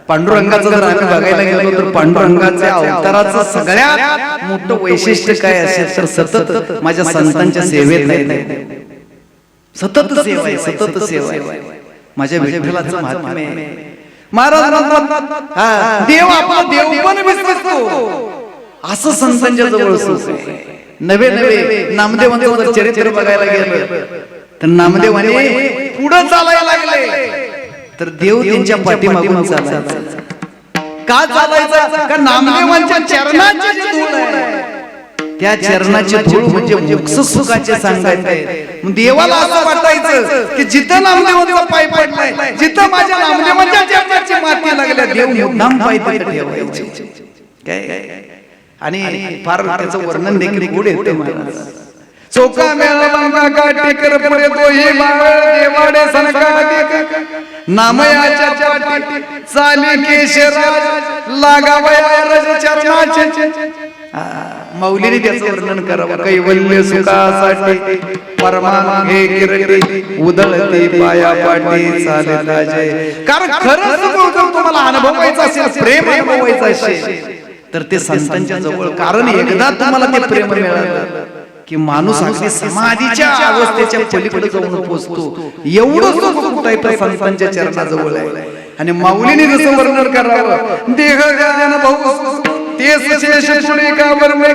पांडुरंगाचं जर आम्ही बघायला गेलो तर पांडुरंगाच्या अवताराचं सगळ्यात मोठं वैशिष्ट्य काय असेल तर सतत माझ्या संतांच्या सेवेत आहे. सतत सेवा आहे, सतत सेवा आहे. माझ्या विठ्ठलाचं महात्म्य आहे. महाराज म्हणतात देव आपला देव पण विसरतो, असं संतांच्या जवळ सुख आहे. नवे नवे नामदेवांचं जर चरित्र बघायला गेलं तर नामदेवाने पुढे चालायला लागले तर देव त्यांच्या पाठीमागून चालायचा. का चालायचा? का नामदेवांच्या चरणाची जी धूळ आहे, त्या चरणाची धूळ म्हणजे मोक्ष सुखाचे सांगायचे. देवाला असं वाटायचं की जिथं नामदेवाचा पाय पडलाय, जिथं माझ्या नामदेवाच्या चरणाची माती लागल्या, देव मुद्दाम पाय तिथे ठेवायचे. काय आणि फार त्याचं वर्णन देखील पुढे येते महाराज. चोका मेळा गाठी कर पुढे तोही देवाडे सनकाधिक, नामयाच्या पाठी चाली केशराज, लागावया रज चरणाचे. मौलीने त्याचं वर्णन करावं. कैवल्य सुखासाठी परमान हे किरटी, उधळते पाया पाठी चाले लाजे. कारण खरंच सुख तुम्हाला अनुभवायचं असेल, प्रेम अनुभवायचं असेल तर ते संतांच्या जवळ. कारण एकदा तुम्हाला ते प्रेम मिळालं की माणूस अगदी समाधीच्या अवस्थेच्या पलीकडे जाऊन पोहोचतो. एवढं सुख आहे संतांच्या चरणाजवळ आहे. आणि माऊलीने जसं वर्णन करावं, देह ज्ञान भाऊ तेच शेष पुढे का वर्मे.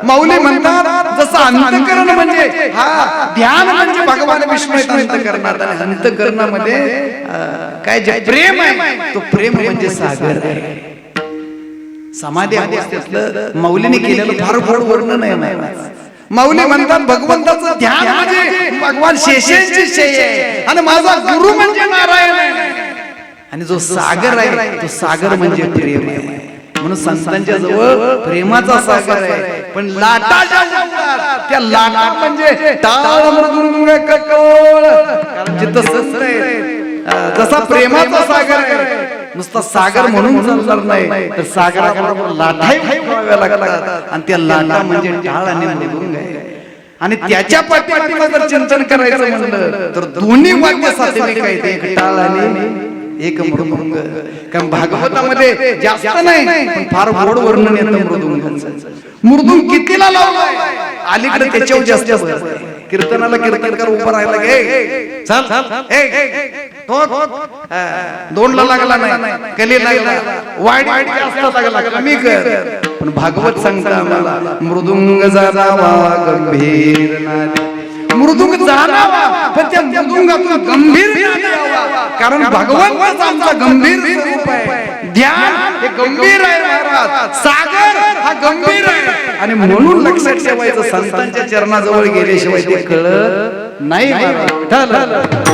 माऊली म्हणतात जसं अंतःकरण म्हणजे ध्यान म्हणजे भगवान विष्णू अंतःकरणात, आणि अंतःकरणामध्ये काय जे प्रेम आहे तो प्रेम म्हणजे सागर आहे. समाधी अवस्थेतलं माऊलीने केलेलं फार गोड वर्णन आहे. माऊली म्हणतात भगवंताचं ध्यान म्हणजे भगवान शेषांची शेष आहे, आणि माझा गुरु म्हणजे नारायण आहे. आणि जो सागर आहे तो सागर म्हणजे प्रेम आहे. म्हणून संतांच्या जवळ प्रेमाचा सागर आहे. पण लाटा त्या लाटा म्हणजे टाळ मृदुंग कटोळ. कारण जिथं संत आहे जसा प्रेमाचा सागर आहे, नुसता सागर म्हणून चालणार नाही, तर सागराबरोबर लाटाही व्हाव्या लागतात. आणि त्या लाटा म्हणजे टाळ आणि मृदुंग आहे. आणि त्याच्या पाठीमागे जर चिंतन करायचं म्हणलं तर दोन्ही वाद्य साधने काय ते, टाळ आणि एक मृदुंग. कारण भागवतामध्ये जास्त नाही पण फार गोड वर्णन येतं मृदुंगाचं. मृदुंग कितीला लावलाय अलीकडे त्याच्यावर जास्त कीर्तनाला कीर्तनकार उभा राहिला गे चल दोनला लागला नाही कली लागला वाईट वाईट जास्त लागला कमी कर. पण भागवत सांगता आम्हाला मृदुंग जाणावा गंभीर नाद. मृदुंग जाणावा पण त्या मृदुंगातून गंभीर नाद यावा. कारण भगवंतच आमचा गंभीर स्वरूप आहे. ध्यान हे गंभीर आहे महाराज. सागर हा गंभीर आहे. आणि म्हणून लक्षात ठेवायचं संतांच्या चरणाजवळ गेल्याशिवाय ते कळत नाही महाराज.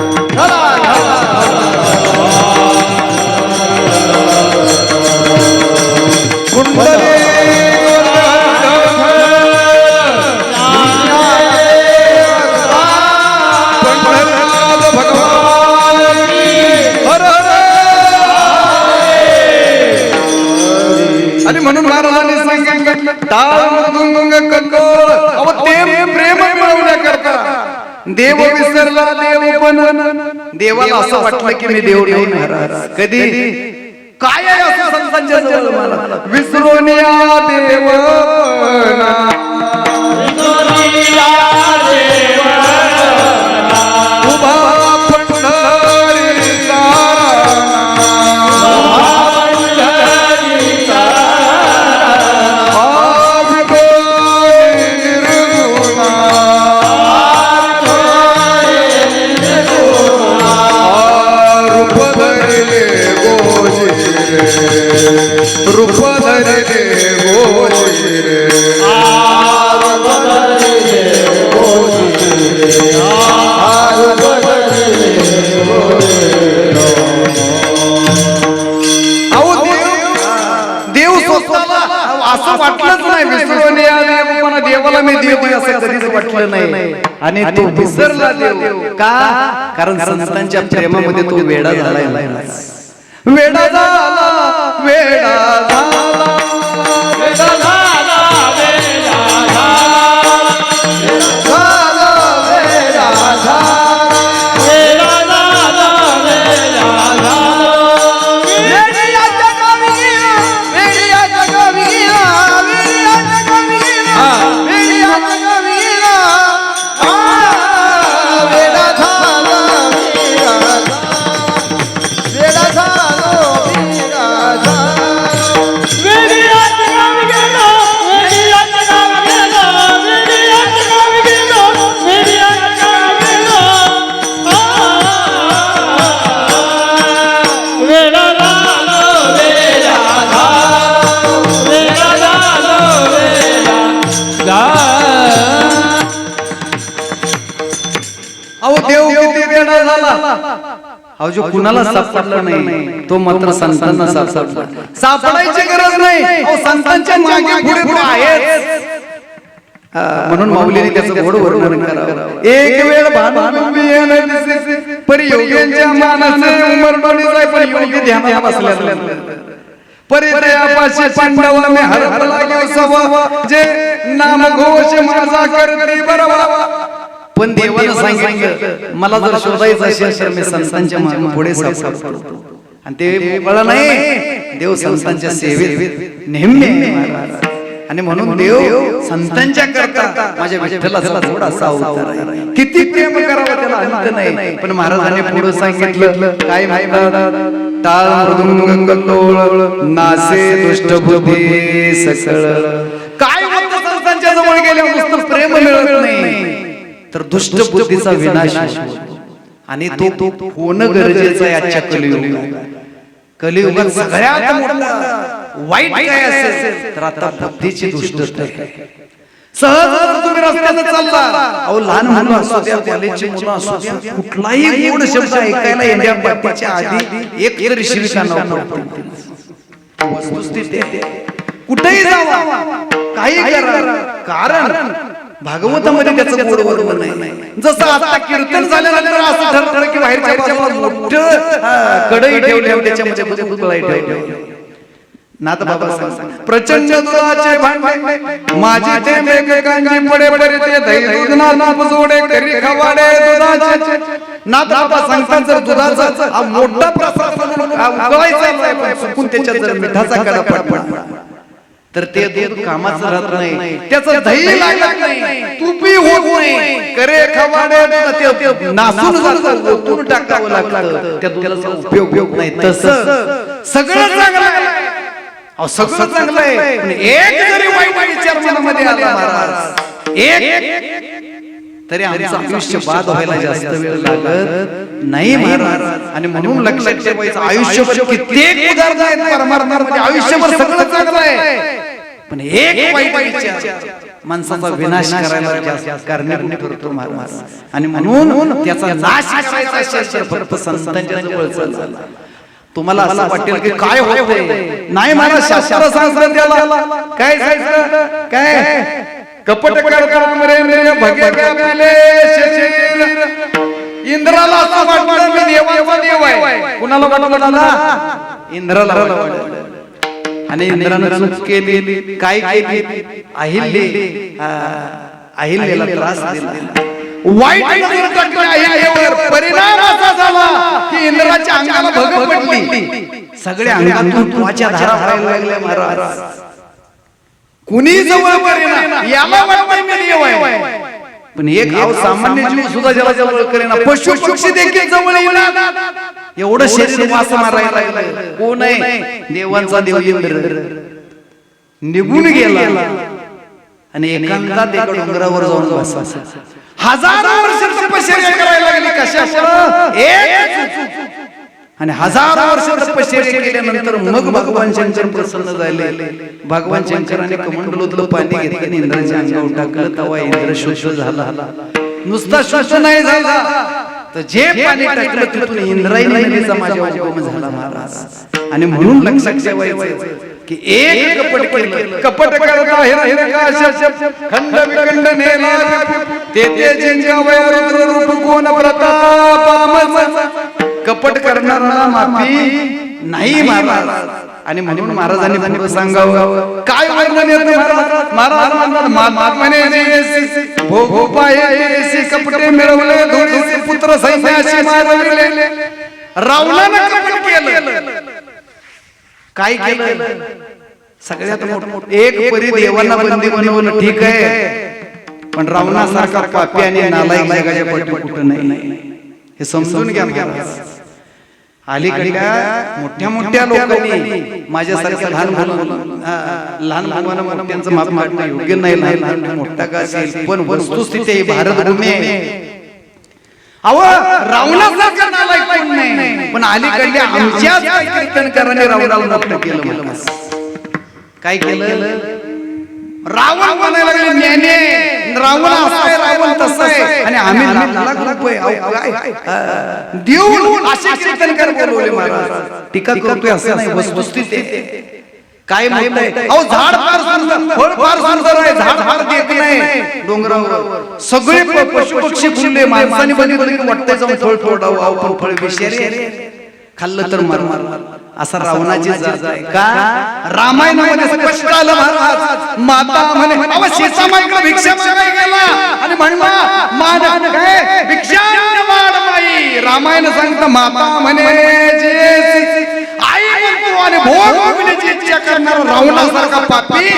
आणि म्हणून महाराजांनी सांगितलं टाळ मृदुंग कंकोळ. अहो ते प्रेम मिळवण्याकरता देव विसरला देव पण देवाला असं वाटलं की मी देव नाही महाराज. कधी काय आहे असं संतांच्या जवळ मला विसरून या देव उभा असं वाटलंच नाही. विसरून या देव पण देवाला मी देव असं कधीच वाटलं नाही. आणि तो विसरला देव का? कारण संतांच्या प्रेमामध्ये तो वेडा झालाय. वेडा झाला वेडा झाला वेडा झाला वेडा झाला वेडा झाला वेडा झाला वेडा झाला. अहो जो कुणाला सापडला नाही तो मात्र संतांना सापडला. सापडायची गरज नाही. अहो संतांच्या मागे पुढे पुढे आहेत. म्हणून माऊलीने त्याचं गोड वर्णन करावं. एक वेळ भानुबी येणं दिसे परी योग्यांच्या मानाचे उमरडोणी जाय पण योगी ध्यानाला बसल्या परिदयापाशी पांडवा मी हरपला सवा जे नाम घोष माझा करती बरवा. पण देवानं सांगितलं मला जर शोधायचं असेल तर मी संतांच्या मागे पुढे सापडतो. आणि ते मला नाही देव संतांच्या सेवेत नेहमी. आणि म्हणून देव संतांच्या करता माझ्या विठ्ठलाचा थोडासा अवतार आहे. किती प्रेम करावं त्याला अंत नाही. पण महाराजांनी पुढे सांगितलं काय म्हणतात टाळ मृदुंग कंकोळ नासे दुष्ट बुद्धी सकळ. काय म्हणतात संतांच्या जवळ गेल्यावर नुसतं प्रेम मिळत नाही तर दुष्ट बुद्धीचा विनाश होतो. आणि तो होणं गरजेचं आहे आजच्या कलियुगात. कलियुगात सगळ्यात मोठं वाईट काय असेल तर आता बुद्धीची दुष्टता. सहज तुम्ही रस्त्याने चालला अहो लहान मुलं असू द्या कॉलेजची मुलं असू द्या कुठलाही गोड शब्द ऐकायला येण्या बाबतीच्या आधी एक तरी शिविका नव्हतं. वस्तुस्थिती कुठेही जावा काही करा कारण भागवतामध्ये त्याचं गोड वर्णन नाही. जसं आता कीर्तन झाल्यानंतर असं ठरलं की बाहेरच्या बाजूला मोठं कढई ठेवली त्याच्यामध्ये नाथ बाबा सांग प्रचंड दुधाचे भांडे माझी थेंब एकमेकांची पडे पडे ते दही दूध नाथ जोडे करी खवाडे दुधाचे नाथ बाबा सांगतात जर दुधाचा मोठा प्रसाद उकळायचा चुकून त्याच्यात जर मिठाचा कडा पडला तर ते दूध कामाचं राहत नाही त्याचं दही लागत नाही तुपी होत नाही करे खवाडे ते नासून जातं ओतून टाकावं लागतं त्या दुधाचा उपयोग नाही तसं सगळं चांगलं आहे सगळं चांगलं आहे पण एक जरी वाईट विचार मनामध्ये आला महाराज एक तरी आमचं आयुष्य बाद व्हायला जास्त वेळ लागत नाही महाराज आणि म्हणून लक्षात ठेवायचं आयुष्यभर कित्येक उदाहरणं आहेत परमार्थामध्ये आयुष्यभर सगळं चांगलं आहे पण एक वाईट विचार माणसाचा विनाश करायला जास्त कारणीभूत ठरतो महाराज आणि म्हणून त्याचा नाश करायचा असेल तर फक्त संतांच्या जवळ चला तुम्हाला असं वाटेल की काय होतंय नाही महाराज शास्त्र सांगतं त्याला काय सांगतं काय कपट करतात मरे मेरे भगे गेले शशीर इंद्राला असं वाटलं मी देवाचा देव आहे कुणाला वाटलं इंद्राला वाटलं आणि इंद्रानं चूक केली काय केली अहिल्याला त्रास दिला वाईट नजर टाकली अहिल्यावर परिणाम असा झाला की इंद्राच्या अंगाला भग पडली सगळ्या अंगातून त्वचा धारा व्हायला लागल्या महाराज कुणी जवळ करेना याला वाटतं मी देव आहे पण एक सामान्य जीव सुद्धा ज्याला जवळ करेना पशु पक्षी देखील जवळ येणार एवढं शरीर वास मारायला लागलं कोण आहे देवांचा देव इंद्र निघून गेला आणि एकांतात एका डोंगरावर जाऊन बसला हजारो वर्ष तपश्चर्या करायला लागली कशामुळं एक आणि हजारो वर्ष तपश्चर्या केल्यानंतर मग भगवान शंकर प्रसन्न झाले भगवान शंकराने कमंडलूतलं पाणी घेतलं आणि इंद्राच्या अंगावर टाकलं तेव्हा इंद्र शुद्ध झाला नुसता शुद्ध नाही झाला तर जे पाणी टाकलं तिथून इंद्रायणी नदीचा माझ्या उगम झाला महाराज आणि म्हणून लक्षात ठेवायचं की एक कपट केलं कपट करता हिरण्यकाश खंड विखंड नेला तेथे जिंजावयावर रूप कोण प्रताप कपट करणारा माफी नाही महाराज आणि म्हणून महाराजांनी पुढे सांगावं काय वर्णन येतं महाराज महात्माने भोपाये कपटे मिळवले धुळीचे पुत्र सैन्याशी मारले रावणानं कपट केलं काय केलं सगळ्यात मोठं एक परी देवांना बंदी बनवलं ठीक आहे पण रावणासारखा पापी आणि नालायक जगाच्या पाठी कुठं नाही हे समजून घ्या महाराज अलीकडल्या मोठ्या मोठ्या लोकांनी माझ्यासारख्या लहान मुलांना मोठ्यांचं माप काढणं योग्य नाही लहान मोठा का असेल पण वस्तुस्थिती भारत भूमी आहे अहो रावणासारखा नालायक कोण नाही पण अलीकडल्या आमच्याच कीर्तनकारांनी रावणाला मोठं केलं काय केलं रावण म्हणायला लागले ज्ञानी रावण असा आहे रावण तसा आहे आणि आम्ही देऊन असे कीर्तनकार बोलवले महाराज टीका करतोय असं नाही वस्तुस्थिती काय म्हणताय अहो झाड फार सुंदर फळ फार सुंदर आहे झाड फार देत नाही डोंगरावर सगळे पशु पक्षी फुलले माणसाने बघितलं की वाटतंय जाऊन फळ तोडावं अहो पण फळ विषारी खाल्लं तर मर असा रावणाची जात आहे का रामायणामध्ये स्पष्ट आलं महाराज माता म्हणे अहो सीतामाईकडे भिक्षा मागायला गेला आणि म्हणला मान काय भिक्षा वाढ माई रामायण सांगतं माता म्हणे जे आई म्हणतो आणि भोग भोगण्याची इच्छा करणारा रावणासारखा पापी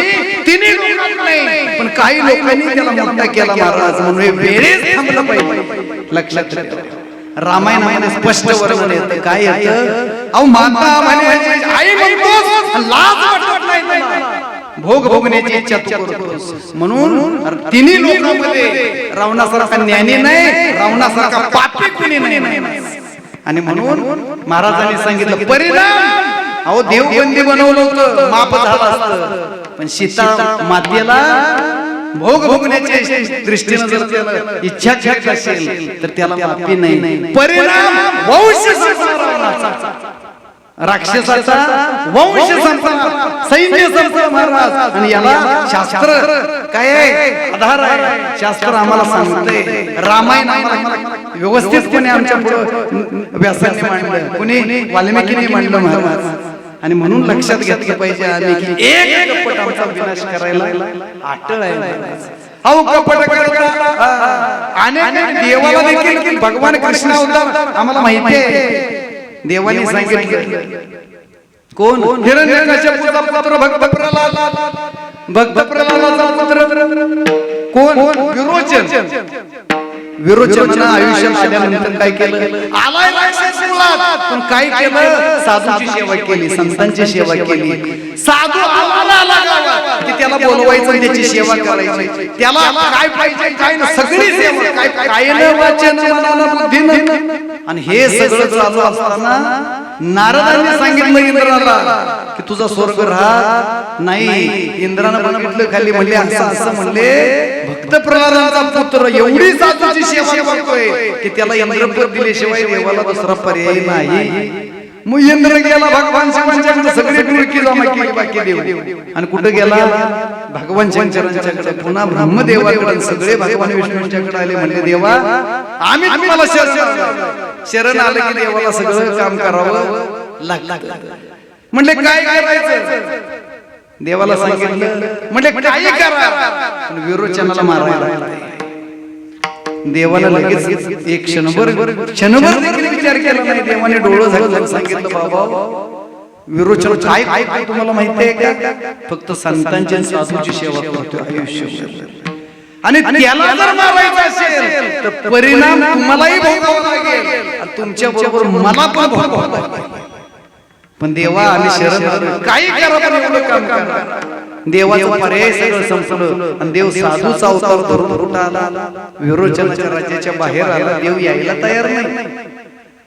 तिने नाही पण काही लोकांनी त्याला मोठा केला महाराज म्हणून वेळेस थांबलं पाहिजे लक्षात ठेवा रामायणामध्ये स्पष्ट वर्णन येतं काय येतं अहो माता म्हणे आई म्हणतोस लाज वाटत नाही तुला भोग भोगण्याची इच्छा तू करतोस म्हणून तिन्ही लोकांमध्ये रावणासारखा ज्ञानी नाही रावणासारखा पापी कुणी नाही आणि म्हणून महाराजांनी सांगितलं परिणाम अहो देवबंदी बनवलं होतं माप झालं असतं पण सीता मातेला भोग भोगण्याच्या दृष्टीने जर इच्छा ठेवत असेल तर त्याला माफी नाही परिणाम वंश संपला राक्षसाचा वंश संपला सैन्य संपलं महाराज आणि याला शास्त्र काय आहे आधार आहे शास्त्र आम्हाला सांगते रामायण आम्हाला व्यवस्थितपणे आमच्या पुढे व्यासांनी मांडलं कुणी वाल्मिकीने मांडलं महाराज आणि म्हणून लक्षात घेतलं पाहिजे आम्ही की एक कपट आमचा विनाश करायला अटळ आहे. अहो कपट करता अनेक देवाला देखील भगवान कृष्ण अवतार आम्हाला माहिती आहे. देवाने सांगितलं कोण हिरण्यकश्यपूचा पुत्र भक्त प्रल्हाद, भक्त प्रल्हादाचा पुत्र कोण विरोचन. विरोचनानं आयुष्यात आल्यानंतर काय केलं, आलाय राक्षस कुळात, पण काय केलं, साधूची सेवा केली, संतांची सेवा केली. साधू आला गावात की त्याला बोलवायचं, त्याची सेवा करायची, त्याला काय पाहिजे काय ना सगळी सेवा, काय काय न वाचन मनानं बुद्धीनं. आणि हे सगळं चालू असताना नारदांनी सांगितलं इंद्राला की तुझा स्वर्ग राहत नाही. इंद्रानं बघितलं खाली, म्हणले असं म्हणले भक्त प्रल्हादाचा पुत्र एवढी साधूची सेवा करतोय की त्याला इंद्रपद दिल्याशिवाय देवाला दुसरा पर्याय नाही. मग इंद्र गेला भगवान शिवांच्या सगळी टुळकी जमा केली बाकी देव, आणि कुठे गेला भगवान शंकरांच्याकडे, पुन्हा ब्रह्मदेवाकडे, सगळे भगवान विष्णूंच्याकडे आले. म्हणले देवा आम्ही तुम्हाला शरण आले की देवाला सगळं काम करावं लागलं. म्हणले काय करायचं, देवाला सांगितलं. म्हणले काय करा, विरोचनाला मारायला. देवाला लगेच एक क्षणभर देखील विचार केला नाही. देवाने डोळं झाकून सांगितलं बाबा विरोचन काय तुम्हाला माहिती आहे का, फक्त संतांच्या साधूची सेवा करतो आयुष्य, आणि त्याला जर मारायचं असेल तर परिणाम तुम्हालाही भोगावा लागेल, तुमच्या बरोबर मला पण भोगावा लागेल. पण देवा आम्ही शरण काही करा पण एवढं काम करा. देवाचं पर्याय सगळं संपलं आणि देव साधूचा अवतार धरून कुठं आला, विरोचनाच्या राज्याच्या बाहेर आला. देव यायला तयार नाही,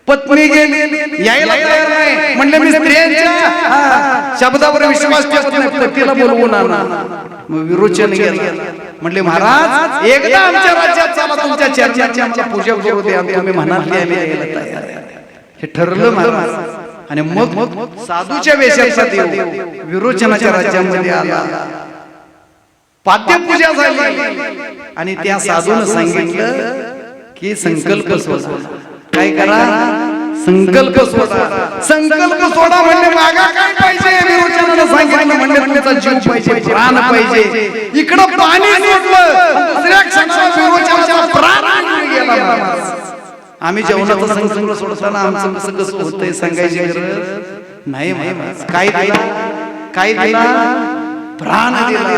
पत्नी गेली यायला तयार नाही. म्हणले मी स्त्रियांच्या शब्दावर विश्वास ठेवत नाही, पतीला बोलवून आणा. मग विरोचन गेला. म्हणले महाराज एकदा आमच्या राज्यात चला, तुमच्या चरणाची आम्हाला पूजा करू द्या. तुम्ही म्हणाल की आम्ही यायला तयार आहे. हे ठरलं महाराज. आणि मग साधूच्या वेशाचा देव विरोचनाच्या राज्यामध्ये आला. पाद्यपूजा झाली आणि त्या साधूनं सांगितलं की संकल्प सोडा. काय करा, संकल्प सोडा. संकल्प सोडा म्हणजे मागा काय पाहिजे, विरोचनानं सांगितलं. म्हणजे तुमचा जीव पाहिजे, प्राण पाहिजे. इकडं पाणी सोडलं, दुसऱ्या क्षणाला विरोचनाचा प्राण गेला. आम्ही जेवणाचा संकल्प सोडताना आमचं कसं कसं होतंय सांगायची गरज नाही. काय दिला, प्राण दिला.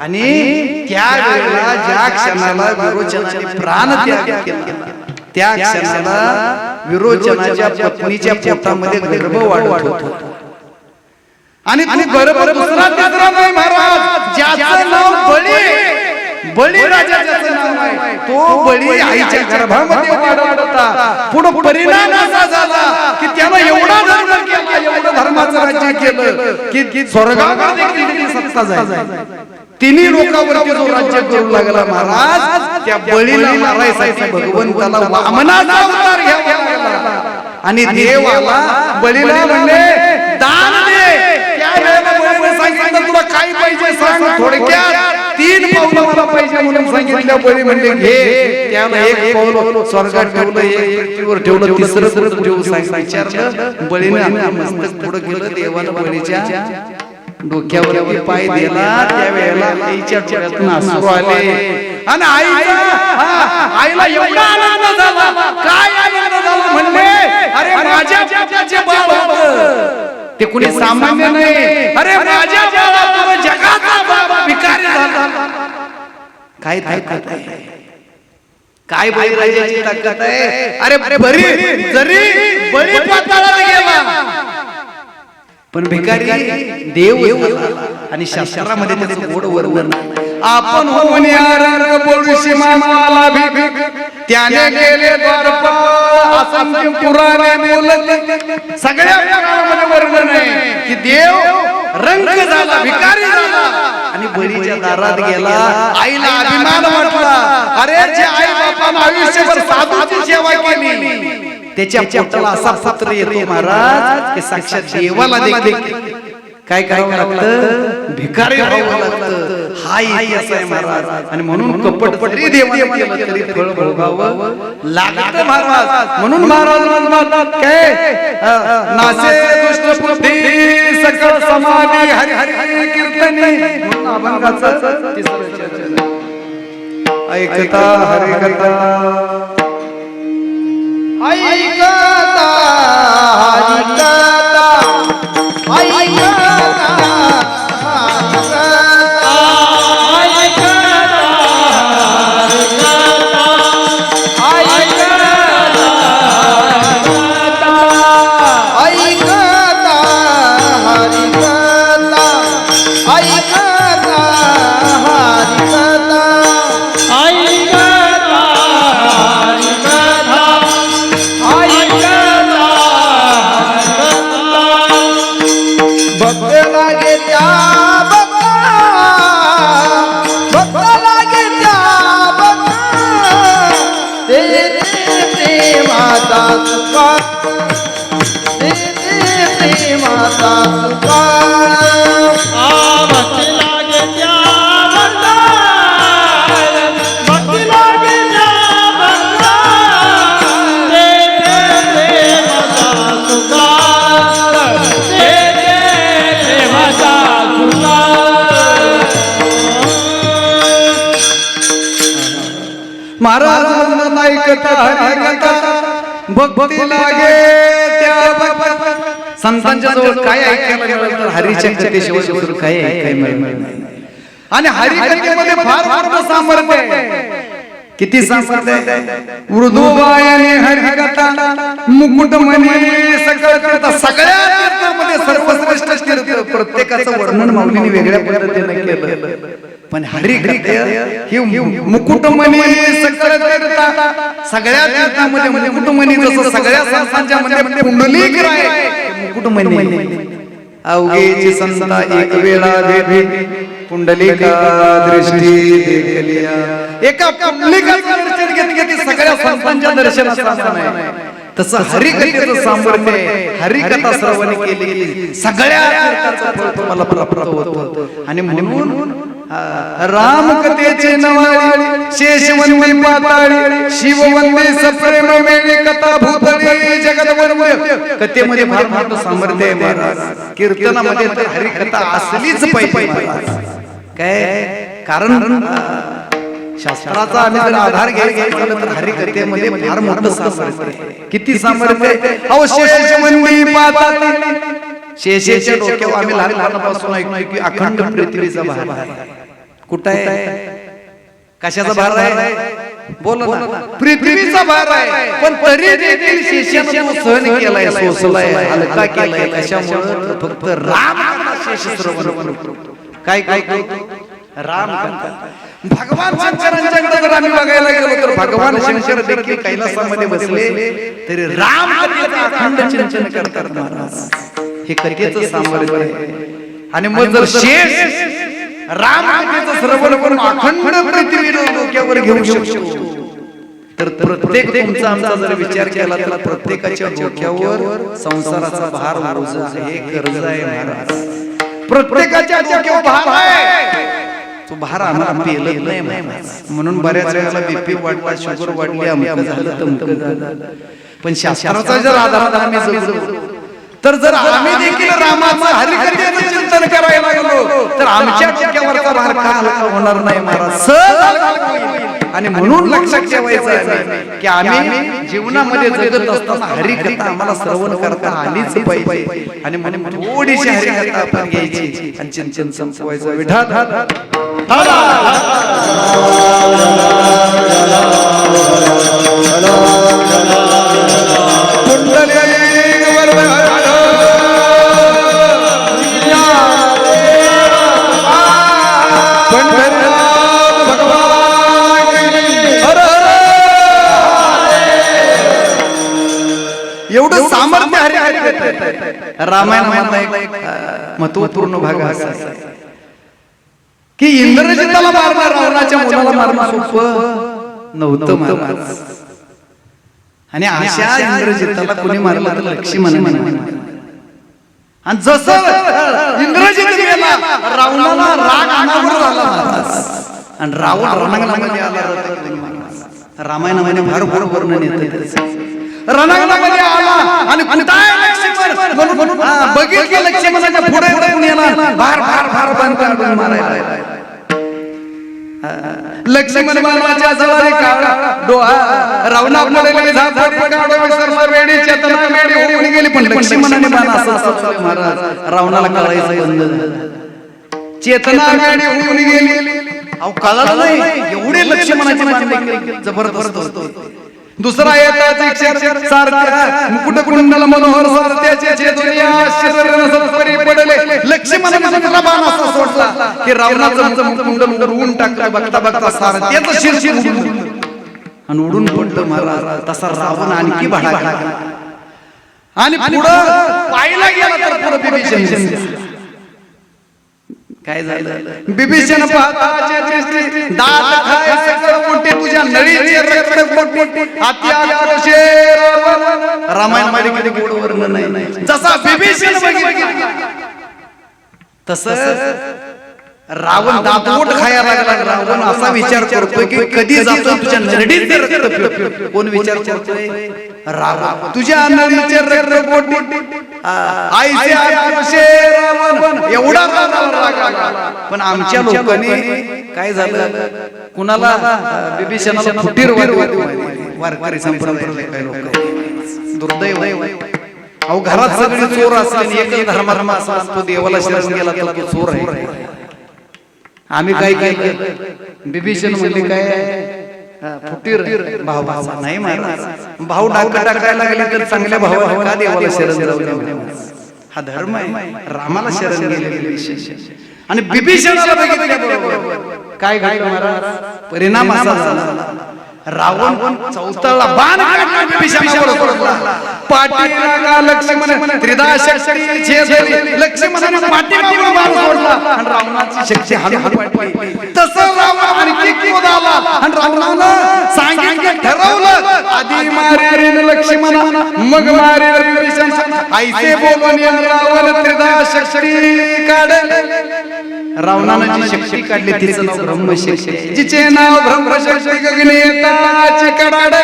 आणि त्या वेळेला ज्या क्षणाला विरोचनाने प्राण त्याग केला, त्या क्षणाला विरोचनाच्या पत्नीच्या पोटामध्ये गर्भ वाढत होता. आणि तो गर्भ दुसरा तिसरा नाही महाराज, ज्याचं नाव बळी राजाचं नाव आहे, तो बळी आईच्या गर्भामध्ये वाढत होता. पुढे परिणाम असा झाला की त्याला एवढा धर्म केला, एवढं धर्माचं राज्य केलं की स्वर्गामध्ये देखील सत्ता झाली. तिन्ही लोकांवरती जो राज्य करू लागला महाराज, त्या बळीला मारायसाठी भगवंताला वामनाचा अवतार घ्यावा लागला. आणि देवाला बळीला म्हणले दान दे. त्यावेळेला बळीने सांगितलं तुला काय पाहिजे सांग, थोडक्यात 3 पावलं मला पाहिजे म्हणून सांगितलं. बळी म्हणले घे. त्याला 1 पाऊल स्वर्गात ठेवलं, 1 पृथ्वीवर ठेवलं, 3रं कुठं ठेवू विचारलं. बळीने आपलं मस्तक पुढे गेलं. देवानं बळीच्या डोक्यावर पाय दिला. त्यावेळेला आईच्या डोळ्यातून अश्रू आले आणि आईला एवढा आनंद झाला. काय आनंद झाला म्हणले, अरे माझ्या बापाचे बाळ होतं ते कुणी सामान्य नाही. अरे माझ्या बाळापुढे जगाचा बाबा भिकारी झाला. काय ताकद आहे, काय बळीराजाची ताकद आहे. अरे बरी जरी बळी पाताळात गेला पण भिकारी देव झाला. आणि शास्त्रामध्ये त्याचं गोड वर्णन, आपण होऊन रंग बोलूशी मामाला भीक, त्याने गेले द्वारपाल असंख्य पुराणे बोलत. सगळ्या पुराणामध्ये वर्णन आहे की देव रंग झाला, भिकारी झाला आणि बळीच्या दारात गेला. आईला अभिमान वाटला. अरे जे आई बापानं आयुष्यभर साधूची सेवा केली त्याच्या पोटाला असा पत्र येतो महाराज की साक्षात देवाला देखील काय करावं लागतं, भिकारी व्हावं लागतं. हा इतिहास आहे महाराज. आणि म्हणून कपट जरी देवाने केलं तरी फळ भोगावं लागतं महाराज. म्हणून महाराज म्हणतात काय, नासे दुष्ट बुद्धी सकळ समाधी हरी हरी कीर्तनी. म्हणून अभंगाचं तिसरं चरण. ऐकता हरी कथा, ऐकता हरी कथा, ऐकता महाराज ऐकता हरी कथा, भक्ती लागे त्या. संतांच्या जवळ काय ऐकायला मिळालं तर हरीच्या कथेशिवाय दुसरं काय ऐकायला मिळणार नाही. आणि हरी कथेमध्ये फार मोठं सामर्थ्य आहे. किती सामर्थ्य आहे. मृदुवायाने हरी कथा, मुकुटमणी सकळ करता. सगळ्या तीर्थांमध्ये सर्वश्रेष्ठ तीर्थ, प्रत्येकाचं वर्णन माऊलीने वेगळ्या पद्धतीने केलं. पण हरी कथा ही मुकुटमणी सकळ करता. सगळ्या तीर्थांमध्ये मुकुटमणी, जसं सगळ्या संतांच्या मध्ये पुंडलिक आहे मुकुटमणी. अवघेची संता एक वेळा भेटी, पुंडलिका दृष्टी देखलिया. एका पुंडलिकाचं दर्शन घेतली सगळ्या संतांच्या दर्शनाचा आहे. तसं हरिकथेचं सामर्थ्य आहे. हरिकथा श्रवण केली की सगळ्या तीर्थाचं फळ तुम्हाला प्राप्त होतं. आणि म्हणून रामकथेचे नवाळी, शेषवंदे पाताळी, शिववंदे सप्रेम मेळे कथा भूतली जगदवंद्य. कथेमध्ये फार मोठं सामर्थ्य आहे महाराज. कीर्तनामध्ये तर हरिकथा असलीच पाहिजे. काय कारण शास्त्राचा आम्ही जर आधार घ्यायचा झालं तर हरिकथेमध्ये फार मोठं सामर्थ्य आहे. किती सामर्थ्य आहे. अहो शेषवंदे पाताळी, शेषेच्या डोक्यावर आम्ही लहानपणापासून ऐकतोय की अखंड पृथ्वीचा भार आहे. कुठं आहे, कशाचा भार आहे, बोला ना. पृथ्वीचा भार आहे. पण तरी देखील शेषानं तो सहन केलाय, सोसलाय, हलका केलाय. कशामुळे, फक्त राम शेष श्रवण. काय काय राम कथा. भगवान शंकरांच्याकडे जर आम्ही बघायला गेलो तर भगवान शंकर देखील कैलासामध्ये बसले तरी राम कथेचं अखंड चिंतन करतात महाराज. हे कथेचं सामर्थ्य आहे. आणि मग जर शेष राम कथेचं श्रवण करून अखंड पृथ्वीला डोक्यावर घेऊ शकतो तर प्रत्येक तुमचा आमचा जर विचार केला तर प्रत्येकाच्या डोक्यावर संसाराचा भार, ओझ आहे, कर्ज आहे महाराज. प्रत्येकाच्या डोक्यावर भार आहे. तो भार आम्हाला पेलत नाही महाराज. म्हणून बऱ्याच वेळेला बीपी वाढला, शुगर वाढली, अमक झालं, तमक झालं. पण शास्त्राचा जर आधार आम्ही जगलो तर जर आम्ही देखील रामाचं हरिकथेचं चिंतन करायला गेलो तर आमच्या डोक्यावरचा भार का हलका होणार नाही महाराज, सहज हलका होईल. आणि म्हणून लक्षात ठेवायचं आहे की आम्ही जीवनामध्ये जगत असताना हरिकथा आम्हाला श्रवण करता आलीच पाहिजे. आणि म्हणून थोडीशी हरिकथा आपण घ्यायची आणि चिंतन संपवायचं. विठ्ठल एवढं सामर्थ्य हरिकथेत. रामायणामधला एक महत्वपूर्ण भाग असा की इंद्रजिताला मारणं, रावणाच्या मुलाला मारणं सोपं नव्हतं महाराज. आणि अशा इंद्रजिताला कोणी मारलं तर लक्ष्मणाने. आणि जसं इंद्रजित गेला रावणाला राग अनावर झाला महाराज आणि रावण रणांगणामध्ये आला रामायणामध्ये फार गोड वर्णन येतं रणांगणामध्ये आला आणि कुठाय लक्ष्मण म्हणून बघितलं लक्ष्मणाच्या पुढे येणार भार भार भार बन मारायला लक्ष्मण बाणाच्या जवळ काढा रावणा पडले झापडी काढो विसरला वेडी चेतना वेडी होऊन गेली पण लक्ष्मणाने बाण असं महाराज रावणाला कळायचं बंद झालं चेतना वेडी होऊन गेली अहो कळालं नाही एवढे लक्ष्मणाचे बाण जबरदस्त होते दुसरा येतात अक्षर सारख्या मुकुट कुंडल मनोहर सारथ्याचे चेतोनी आश्चर्य नसपरी पडले लक्ष्मणाने त्याला बाण असा सोडला की रावणाचं मुकुट उडवून टाकलं बघता बघता सारथ्याचं शिरशीर आणि उडून पडलं महाराज तसा रावण आणखी भडकला आणि पुढं पाहिला गेला तर पुढं बिभीषण काय झालं बिभीषण पाहता दात खाय सगळं मोठे तुझ्या नळीचे रक्त मोठे हाती आला शेर रामायणामध्ये कधी गोड वर्णन नाही जसा बिभीषण बघितला तसं रावण दातोट खायला लागला रावण असा विचार करतोय की कधी जातो तुझ्या नरडीचे रक्त पिऊ कोण विचार करतोय रावण तुझ्या नरडीचे रक्त पोटी आईचे आयुष्य रावण एवढा राग पण आमच्या लोकांनी काय झालं कुणाला बिभीषणाला फुटीर वारकरी संप्रदायातले काही लोक दुर्दैव अहो घरात सगळे चोर असले एकच धर्म असा असतो देवाला शरण गेला तर तो चोर आहे आम्ही काय काय बिभीषण म्हणले काय फुटीर भाऊ भाऊ नाही महाराज भाऊ टाकायला गेले तर चांगल्या भावाला का देवाला शरण जाऊ हा धर्म आहे रामाला शरण गेले विशेष आणि बिभीषणाला बघितल्याबरोबर काय घडलं महाराज परिणाम असा झाला रावण चौथळला बाण काढला बिभीषणावर सोडला पाठीला लक्ष्मण त्रिदा शक्ती छेदली लक्ष्मणाने पाठीला बाण सोडला आणि रावणाची शक्ती हलवून वाटली तसं रावण आणखी क्रोध आला आणि रावणानं सांगितलं ठरवलं आधी मारेन लक्ष्मण मग मारेन बिभीषण ऐसे बोलून रावण त्रिदा शक्ती काढले रावणानं जी शक्ती काढली तिचं नाव ब्रह्मशक्ती जिचे नाव ब्रह्मशक्ती गगनी येताची कडाड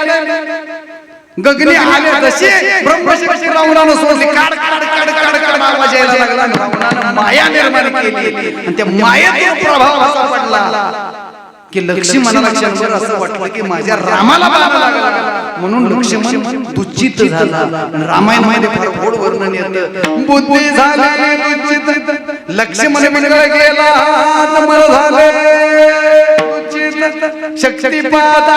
गगनी आले तसे ब्रह्मशक्ती रावणानं सोडली काड काड काड काड काड आवाज यायला लागला रावणानं माया निर्माण केली आणि त्या मायेचा प्रभाव असा पडला की लक्ष्मणाला क्षणभर असं वाटलं की माझ्या रामाला बाण लागला म्हणून लक्ष्मण दुःखित झाला रामायणामध्ये गोड वर्णन येतं बुद्धी झाली दुःखित लक्ष्मण मिळला गेला तमल झाले दुःखित शक्तिपात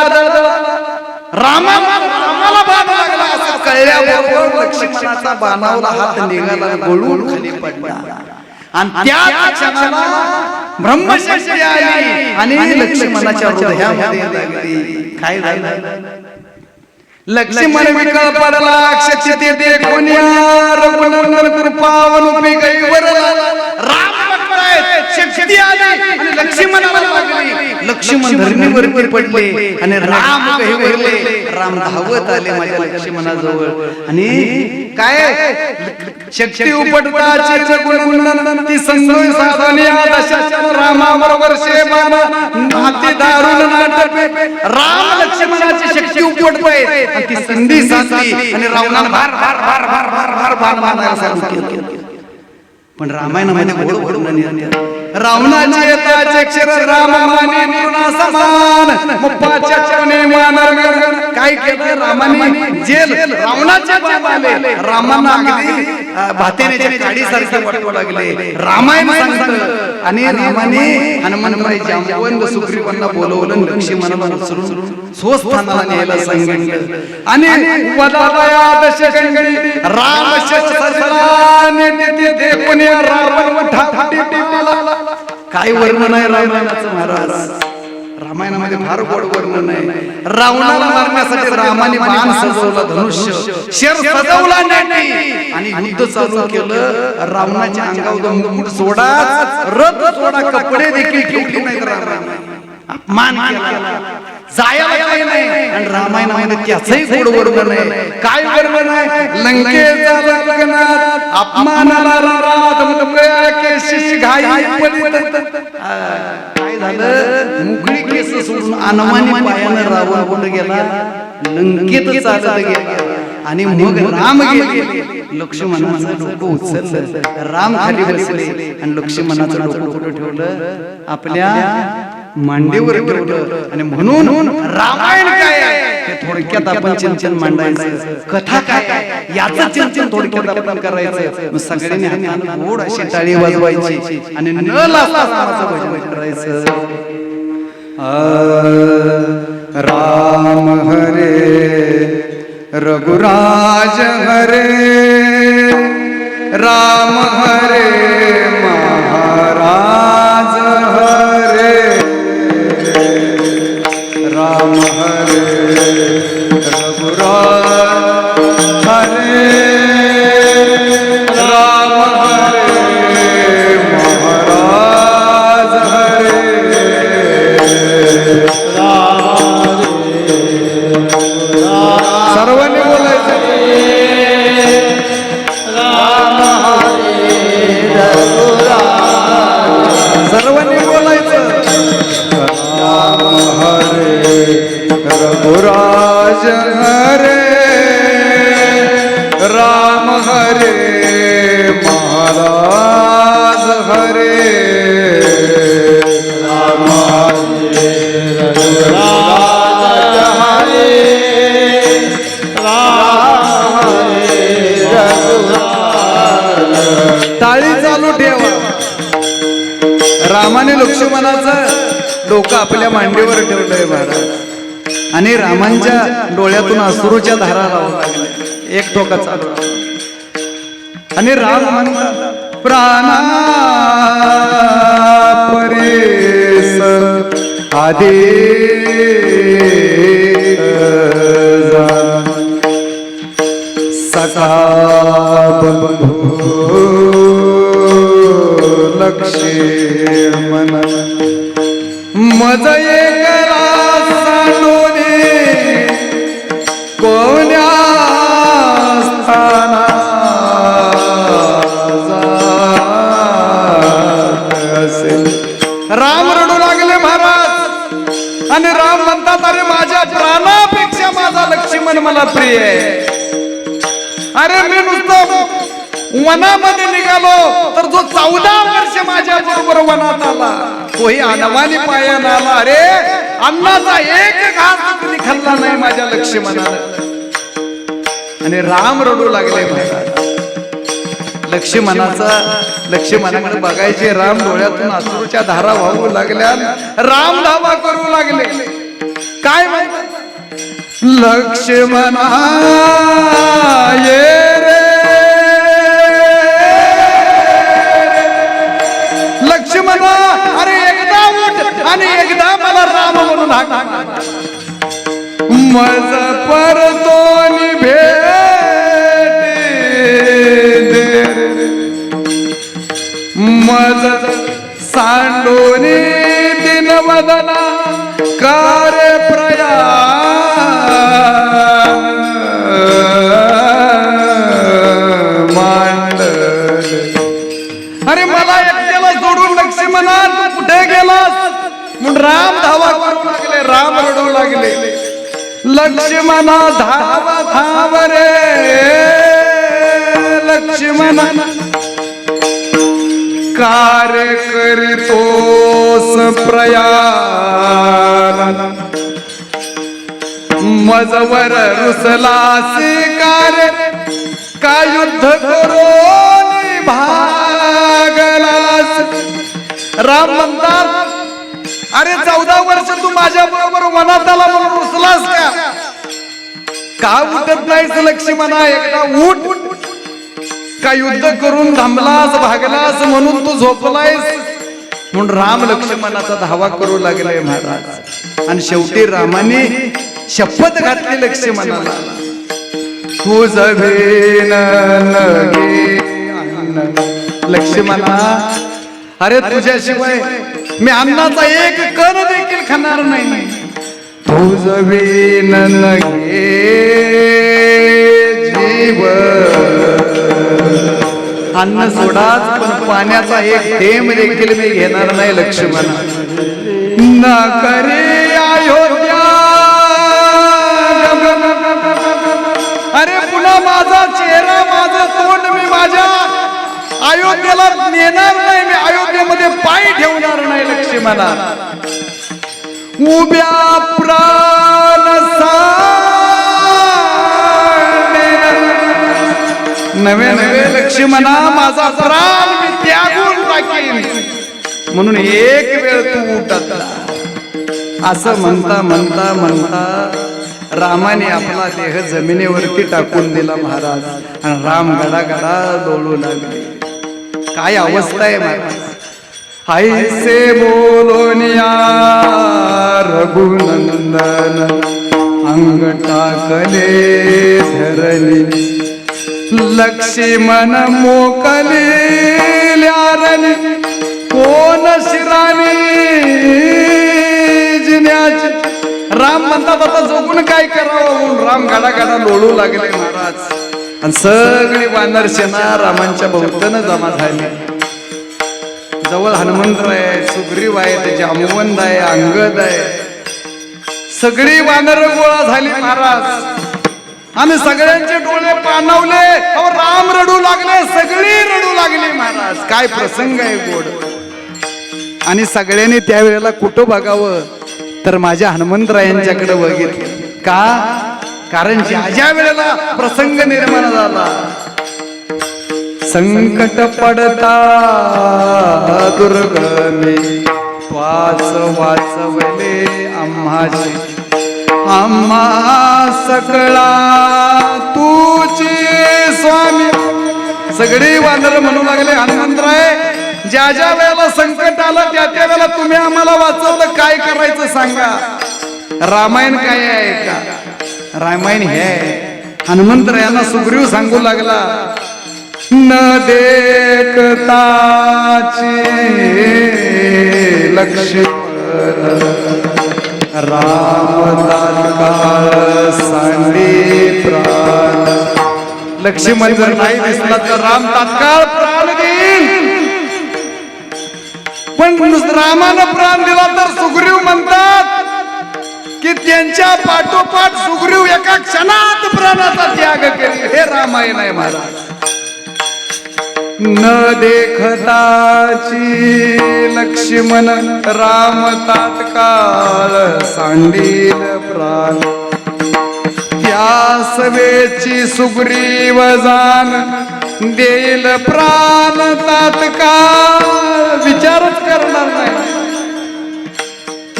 रामाला बाण लागला असं कळल्याबरोबर लक्ष्मणाचा बाणावला हात निघाला गळून खाली पडला आणि त्या क्षणाला ब्रह्मशक्ती आली आणि लक्ष्मणाच्या हृदयामध्ये लागली काय झालं लक्ष्मण विकळ पडला क्षिती देखून रघुनंदन कृपावनुपी गैवरला राम शक्ती आली आणि लक्ष्मणाला लागली लक्ष्मण धरणीवरती पडले आणि राम गैवरले राम धावत आले माझ्या लक्ष्मणाजवळ आणि काय शक्ती उपटताची रघुनंदन ती संगोय साधने आदर्शाच्या रामाबरोबर शेबाना नाती दारुण नाटक राम लक्ष्मणाची शक्ती उपटतोय आणि ती संधी साधली आणि रावणाला भार भार भार भार भार भार भार मारायला सांगितलं पण रामायणामध्ये गोड वर्णन येतं रावणाचे येताचे अक्षर राम माने नृणा समान मुप्पाच्या चरणे मानर काय केलं रामाने जेल रावणाचे बाप आले रामांना अगदी भातेनेच्या काडीसारखे वाटू लागले रामायण सांगतं आणि रामाने हनुमंतराय जांबवंत सुग्रीवांना बोलवलं लक्ष्मणाला उचलून स्वस्थानाला न्यायला सांगितलं आणि वदालया दशकंडी राम शस्त्राने ते देखून रावण ठाकटी टिपला काय वर्णन आहे रामायणाचं महाराज रामायणामध्ये फार गोड वर्णन आहे रावणाला मारण्यासाठी रामाने बाण सजवला धनुष्य शेर सजवला नाही आणि युद्ध चालू केलं रावणाच्या अंगावर मुकुट सोडा रथ सोडा कपडे देखील ठेवले नाहीत रामाने अपमान केला जायला काही नाही. आणि रामायणामध्ये त्याचंही गोड वर्णन आहे. काय वर्णन आहे? लंकेचा लग्नात अपमानाला रात मुकळ्या केशी घाई पडित. काय झालं? मुकळी केस सोडून अनमानी पायानं रावण कुठं गेला? लंकेत चालत गेला. आणि मग राम गेले. लक्ष्मणाचं डोकं उचललं, राम खाली बसले आणि लक्ष्मणाचं डोकं कुठं ठेवलं? आपल्या मांडीवर ठेवलं. आणि म्हणून रामायण काय आहे हे थोडक्यात आपण चिंतन मांडायचं. कथा काय आहे याचं चिंतन थोडक्यात आपण करायचं. मग सगळ्यांनी हातानं गोड अशी टाळी वाजवायची आणि न लाजता रामाचं भजन करायचं. राम हरे रघुराज हरे, राम हरे महाराज हरे, राम हरे रघुराज हरे, राम हरे महाराज हरे, सर्वांनी बोलायचं. सर्वांनी बोलायचं. राम हरे रघुराज हरे, राम हरे महाराज हरे, राम हरे रघुराज हरे, राम हरे रघुराज. टाळी चालू ठेवा. रामाने लक्ष्मणाचं डोकं आपल्या मांडीवर ठेवलंय महाराज. आणि रामांच्या डोळ्यातून अश्रूच्या धारा लावू लागल्या. एक टोका चालू. आणि राम म्हणतात प्राणा परेस आदे सखा बंधू लक्ष्मण मज एकरा सांडोने कोण्या स्थाना असेल. राम रडू लागले महाराज. आणि राम म्हणतात अरे माझ्या प्राणापेक्षा माझा लक्ष्मण मला प्रिय आहे. अरे मी नुसतं वनामध्ये निघालो तर जो 14 वर्ष माझ्या बरोबर वनात आला तोही अनवानी पायानं आला. अरे अन्नाचा एक घास कधी खाल्ला नाही माझ्या लक्ष्मणानं. आणि राम रडू लागले महाराज. लक्ष्मणाकडे बघायचे. राम डोळ्यातून अश्रूच्या धारा वाहू लागल्या. राम धावा करू लागले. काय म्हणतात? लक्ष्मणा ये रे, लक्ष्मणा अरे एकदा उठ आणि एकदा मला राम म्हणून हाक. मज परतोनी भेट दे, मज सांडोनी दिनवदना कार्य प्रयाण मांडल. अरे मला एकट्याला सोडून लक्ष्मणा तू कुठे गेलास? म्हणून राम धावा करू लागले. राम रडू लागले. लक्ष्मणा धाव धाव रे लक्ष्मणा, कार्य करीतोस प्रयाण, मजवर रुसलासी कार्य का युद्ध करून भागलास. राम म्हणतात अरे 14 वर्ष तू माझ्या बरोबर वनात आला म्हणून रुसलास का उठत नाहीस लक्ष्मणा? एकदा उठ. का युद्ध करून थांबलास भागलास म्हणून तू झोपलायस? म्हणून राम लक्ष्मणाचा धावा करू लागले महाराज. आणि शेवटी रामाने शपथ घातली लक्ष्मणाला, तुझ भेन नगे लक्ष्मणा, अरे तुझ्याशिवाय मी अन्नाचा एक कण देखील खाणार नाही. तुझवीन नगे जीव अन्न सोडाच पण पाण्याचा एक थेंब देखील मी घेणार नाही लक्ष्मण न करे अयोध्या अरे पुन्हा माझा चेहरा माझं तोंड मी माझ्या अयोध्येला नेणार नाही मी अयोध्येमध्ये पाय ठेवणार नाही लक्ष्मणा उभ्या प्राण नवे नवे लक्ष्मणा माझा प्राण मी त्यागून टाकीन म्हणून एक वेळ तू उठत असं म्हणता म्हणता म्हणता रामाने आपला देह जमिनीवरती टाकून दिला महाराज आणि राम गडा गडा डोळू लागले काय अवस्था आहे महाराज ऐसे बोलोनिया रघुनंदन अंग टाकले धरणी लक्ष्मण मोकले ल्यारणी कोण शिराणी जिन्याची राम म्हणतात आता जोगून काय करावं म्हणून राम गाडा गाडा लोळू लागले महाराज आणि सगळी वानर सेना रामांच्या भोवतीनं जमा झाली जवळ हनुमंतराय आहे सुग्रीव आहे जामवंत आहे अंगद आहे सगळी वानर गोळा झाली महाराज आणि सगळ्यांचे डोळे पाणावले अहो राम रडू लागले सगळी रडू लागली महाराज काय प्रसंग आहे गोड आणि सगळ्यांनी त्यावेळेला कुठं बघावं तर माझ्या हनुमंतरायांच्याकडे बघितलं का कारण ज्या वेळेला प्रसंग निर्माण झाला संकट पडता दुर्गमे वाच वाचवले आम्हाची आम्हा सकळा तुझी स्वामी सगळी वानर म्हणू लागले हनुमंतराय ज्या ज्या वेळेला संकट आलं त्या त्या वेळेला तुम्ही आम्हाला वाचवलं काय करायचं सांगा रामायण काय आहे का रामायण हे हनुमंतरायांना सुग्रीव सांगू लागला न देखताची लक्ष्मण राम तात्काळ सांडी प्राण लक्ष्मण जर नाही दिसला तर राम तात्काळ प्राण देईल पण रामानं प्राण दिला तर सुग्रीव म्हणतात की त्यांच्या पाठोपाठ सुग्रीव एका क्षणात प्राणाचा त्याग केला हे रामायण आहे महाराज न देखताची लक्ष्मण राम तात्काळ सांडील प्राण त्या सवेची सुग्रीव जाण देईल प्राण तात्काळ विचारच करणार नाही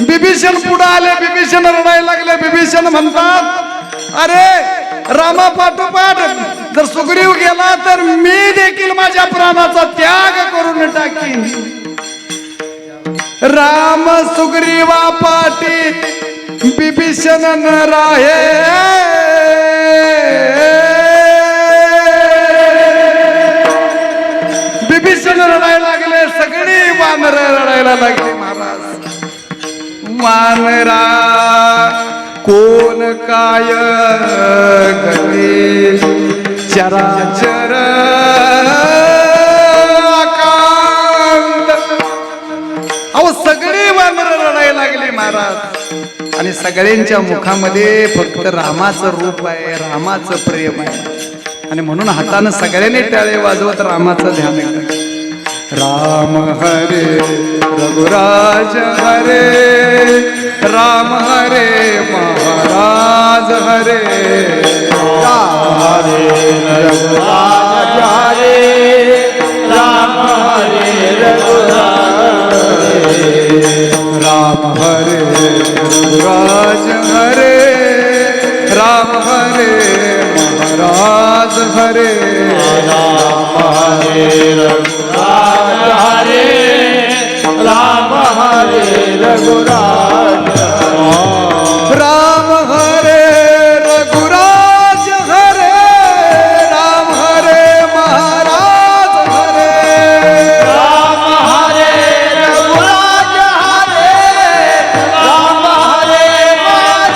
बिभीषण पुढे आले बिभीषण रडायला लागले बिभीषण म्हणतात अरे रामा पाठोपाठ जर सुग्रीव गेला तर मी देखील माझ्या प्राणाचा त्याग करून टाकीन राम सुग्रीवा पाठी बिभीषण न राहे बिभीषण रडायला लागले सगळी वानर रडायला लागले महाराज वानरा कोण काय गती चराचर आकांत अहो सगळी वानर रडायला लागली महाराज आणि सगळ्यांच्या मुखामध्ये फक्त रामाचं रूप आहे रामाचं प्रेम आहे आणि म्हणून हातानं सगळ्यांनी टाळे वाजवत रामाचं ध्यान आहे राम हरे रघुराज हरे राम हरे महाराज हरे राम हरे रघुराज हरे राम हरे रघुराज राम हरे रघुराज हरे राम हरे महाराज हरे राम हरे रघुराज हरे राम हरे रघुराज राम हरे रघुराज हरे राम हरे महाराज हरे राम हरे रघुराज हरे राम हरे महाराज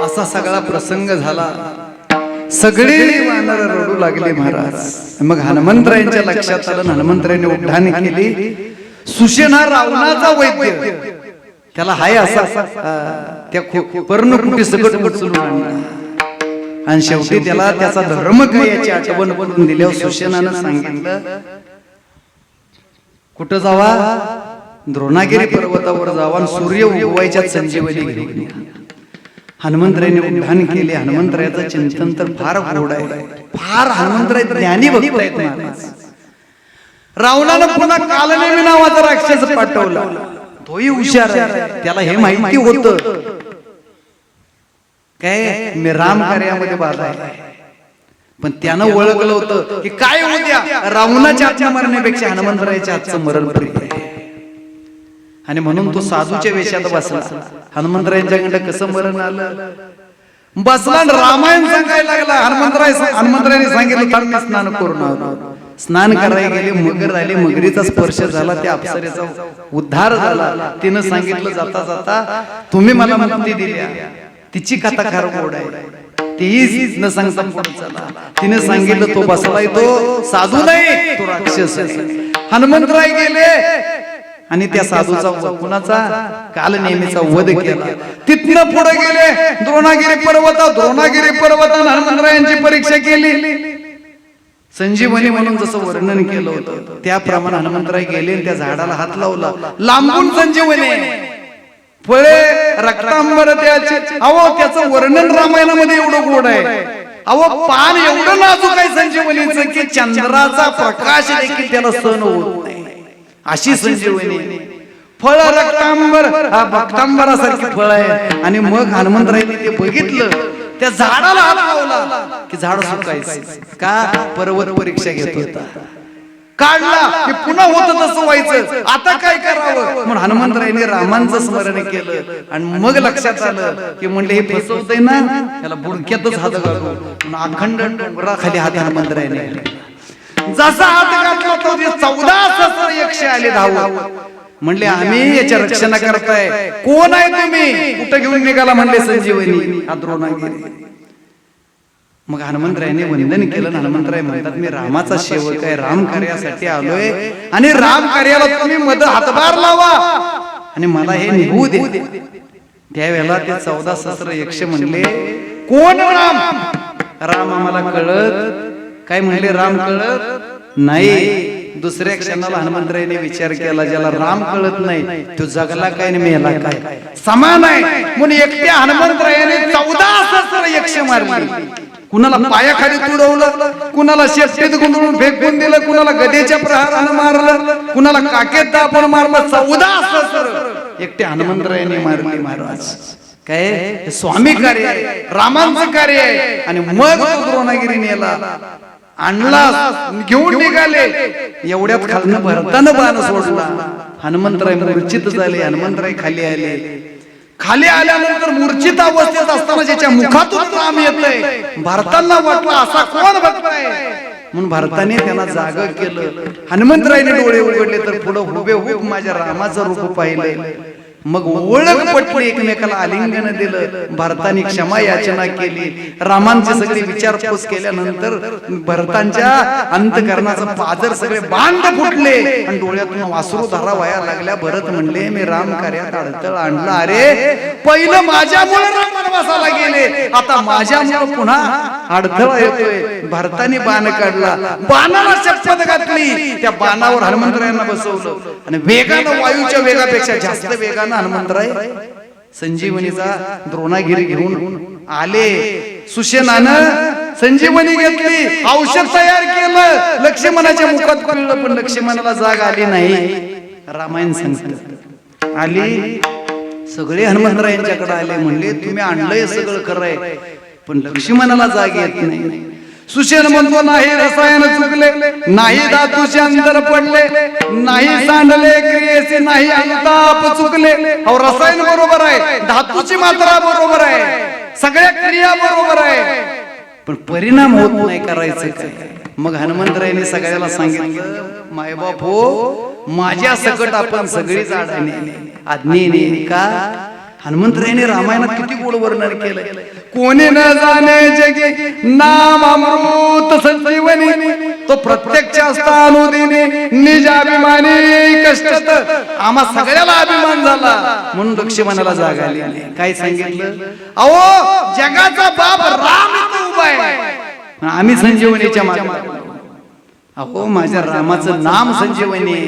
असा सगळा प्रसंग झाला. सगळे वानर रडू लागले महाराज. मग हनुमंतरायांच्या लक्षात आलं. हनुमंतरायांनी उड्डाण केली. सुशेना रावणाचा वैद्य त्याला हाय असा त्या पर्णकुटी सकट उचलून आणला. आणि शेवटी त्याला त्याचा धर्म काय याची आठवण करून दिल्यावर सुशेनानं सांगितलं कुठं जावा, द्रोणागिरी पर्वतावर जावा आणि सूर्य उगवायच्या संजीवनी घेऊन या. हनुमंतरायांनी उड्डाण केले. हनुमंतरायाचं चिंतन तर फार गोड आहे, फार हनुमंतराय ज्ञानी भक्त आहेत महाराज. रावणानं पुन्हा कालनेमी नावाचा राक्षस पाठवला. तोही हुशार आहे, त्याला हे माहिती होतं काय मी राम कार्यामध्ये बाधा आहे. पण त्यानं ओळखलं होतं की काय उद्या रावणाच्या हातच्या मरण्यापेक्षा हनुमंतरायाच्या हातचं मरण प्रिय आहे. आणि म्हणून तो साधूच्या वेशात बसला. हनुमंतरायांच्याकडे कसं मरण आलं बसला. रामायण सांगायला लागला. हनुमंतरायाने सांगितलं थांब मी स्नान करून आलो. स्नान करायला गेले, मगर आली. मगरीचा स्पर्श झाला, त्या अप्सरेचा उद्धार झाला. तिनं सांगितलं जाता जाता तुम्ही मला मुक्ती दिल्या. तिची कथा खार गोड आहे. तीच न सांगता पुढे चला. तिने सांगितलं तो बसलाय तो साधू नाही, तो राक्षस आहे. हनुमंतराय गेले आणि त्या साधूचा कुणाचा काल नेहमीचा वध केला. तिथनं पुढे गेले द्रोणागिरी पर्वतावर हनुमंतरायांची परीक्षा केली. संजीवनी म्हणून जसं वर्णन केलं होतं त्याप्रमाणे हनुमंतराय गेले. त्या झाडाला हात लावला. लांबून संजीवनी फळे रक्तांबर त्याचे. अहो त्याचं वर्णन रामायणामध्ये एवढं गोड आहे. अहो पान एवढं नाजूक आहे संजीवनीचं की चंद्राचा प्रकाश देखील त्याला सहन होत नाही, अशी संजीवनी. फळ रक्तांबर, हा भक्तांबरासारखी फळ आहे. आणि मग हनुमंतरायांनी ते बघितलं. त्या झाडाला हात लावला की झाड सुकायचं का पर्वत परीक्षा घेत होता. काढला की पुन्हा होत तसं व्हायचं. आता काय करावं म्हणून हनुमंतरायांनी रामांचं स्मरण केलं. आणि मग लक्षात आलं की म्हणले हे फसवतंय ना, त्याला बुडक्यातच हात घालू. अखंड डोंगराखाली हात हनुमंतरायांनी जसा हात घातला तो 14 सहस्र यक्ष आले धावत. म्हणले आम्ही याच्या रक्षणा करताय. कोण आहे तुम्ही, कुठं घेऊन निघाला म्हणले संजीवनी. हा द्रोणागिरी. मग हनुमंतरायाने वंदन केलं. हनुमंतराय म्हणतात मी रामाचा सेवक आहे, राम कार्यासाठी आलोय आणि राम कार्याला तुम्ही मध हातभार लावा आणि मला हे निघू दे. त्यावेळेला ते 14 सहस्र यक्ष म्हणले कोण राम. राम आम्हाला कळत काय म्हणले, राम कळत नाही. दुसऱ्या क्षणाला हनुमंतरायाने विचार केला ज्याला राम कळत नाही तो जगला काय आणि मेला काय समान आहे. म्हणून एकट्या हनुमंतरायाने 14 सहस्र यक्ष मारली. कुणाला पायाखाली तुडवलं, कुणाला शेपटीत गुंडळून फेकून दिलं, कुणाला गदेच्या प्रहारानं मारलं, कुणाला काकेत दाबून मारलं. 14 सहस्र एकट्या हनुमंतरायाने मारली महाराज. काय स्वामी कार्य आहे, रामांचं कार्य आहे. आणि मग तो द्रोणागिरी नेला आणला घेऊन निघाले. एवढ्यात खालनं भरतानं बाण सोडला. हनुमंतराय मूर्छित झाले. हनुमंतराय खाली आले. खाली आल्यानंतर मूर्छित अवस्थेत असताना ज्याच्या मुखातून राम येतंय भारतांना वाटलं असा कोण बघताय म्हणून भारताने त्याला जाग केलं. हनुमंतरायने डोळे उघडले तर पुढे हुबेहूब माझ्या रामाचं रूप पाहिलंय. मग ओळख पटली, एकमेकाला आलिंगन दिलं. भारताने क्षमा याचना केली. रामांचे सगळे विचारपूस केल्यानंतर भरतांच्या अंतकरणाचं पाजर सगळे बांध फुटले आणि डोळ्यातून वासरू धारा वाया लागल्या. भरत म्हणले मी राम कार्यात अडथळा आणला. अरे पहिलं माझ्यामुळे राम वनवासाला गेले, आता माझ्यामुळे पुन्हा अडथळा येतोय. भारताने बाण काढला, बाणाला शपथ घातली. त्या बाणावर हनुमंतरायांना बसवलं आणि वेगानं वायूच्या वेगापेक्षा जास्त वेगानं हनुमंतराय संजीवनीचा द्रोणागिरी घेऊन आले. सुशेनानं संजीवनी घेतली, औषध तयार केलं, लक्ष्मणाच्या मुखात पडलं पण लक्ष्मणाला जाग आली नाही. रामायण सांगतं आली. सगळे हनुमंतरायांच्याकडे आले. म्हणले तुम्ही आणलंय सगळं खरंय पण लक्ष्मणाला जाग येत नाही. सुशेन म्हणतो नाही रसायन चुकले, नाही धातूचे अंतर पडले, नाही सांडले क्रियेचे, नाही अनुताप चुकले. अहो रसायन बरोबर आहे, धातूची मात्रा बरोबर आहे, सगळ्या क्रिया बरोबर आहे पण परिणाम होत नाही. करायचं काय. मग हनुमंतरायाने सगळ्याला सांगितलं मायबाप हो माझ्या सकट आपण सगळीच आज्ञेने का हनुमंतरायाने रामायणात किती गोड वर्णन केलंय. कोणी न जाणे जगे नाम अमृत संजीवनी तो प्रत्यक्ष असता अनुदिनी निज अभिमानी कष्टत आम्हा सगळ्याला अभिमान झाला म्हणून लक्ष्मणाला जाग आली. काय सांगितलं अहो जगाचा बाप राम इथं उभा आहे आम्ही संजीवनीच्या मागे. अहो माझ्या रामाचं नाम संजीवनी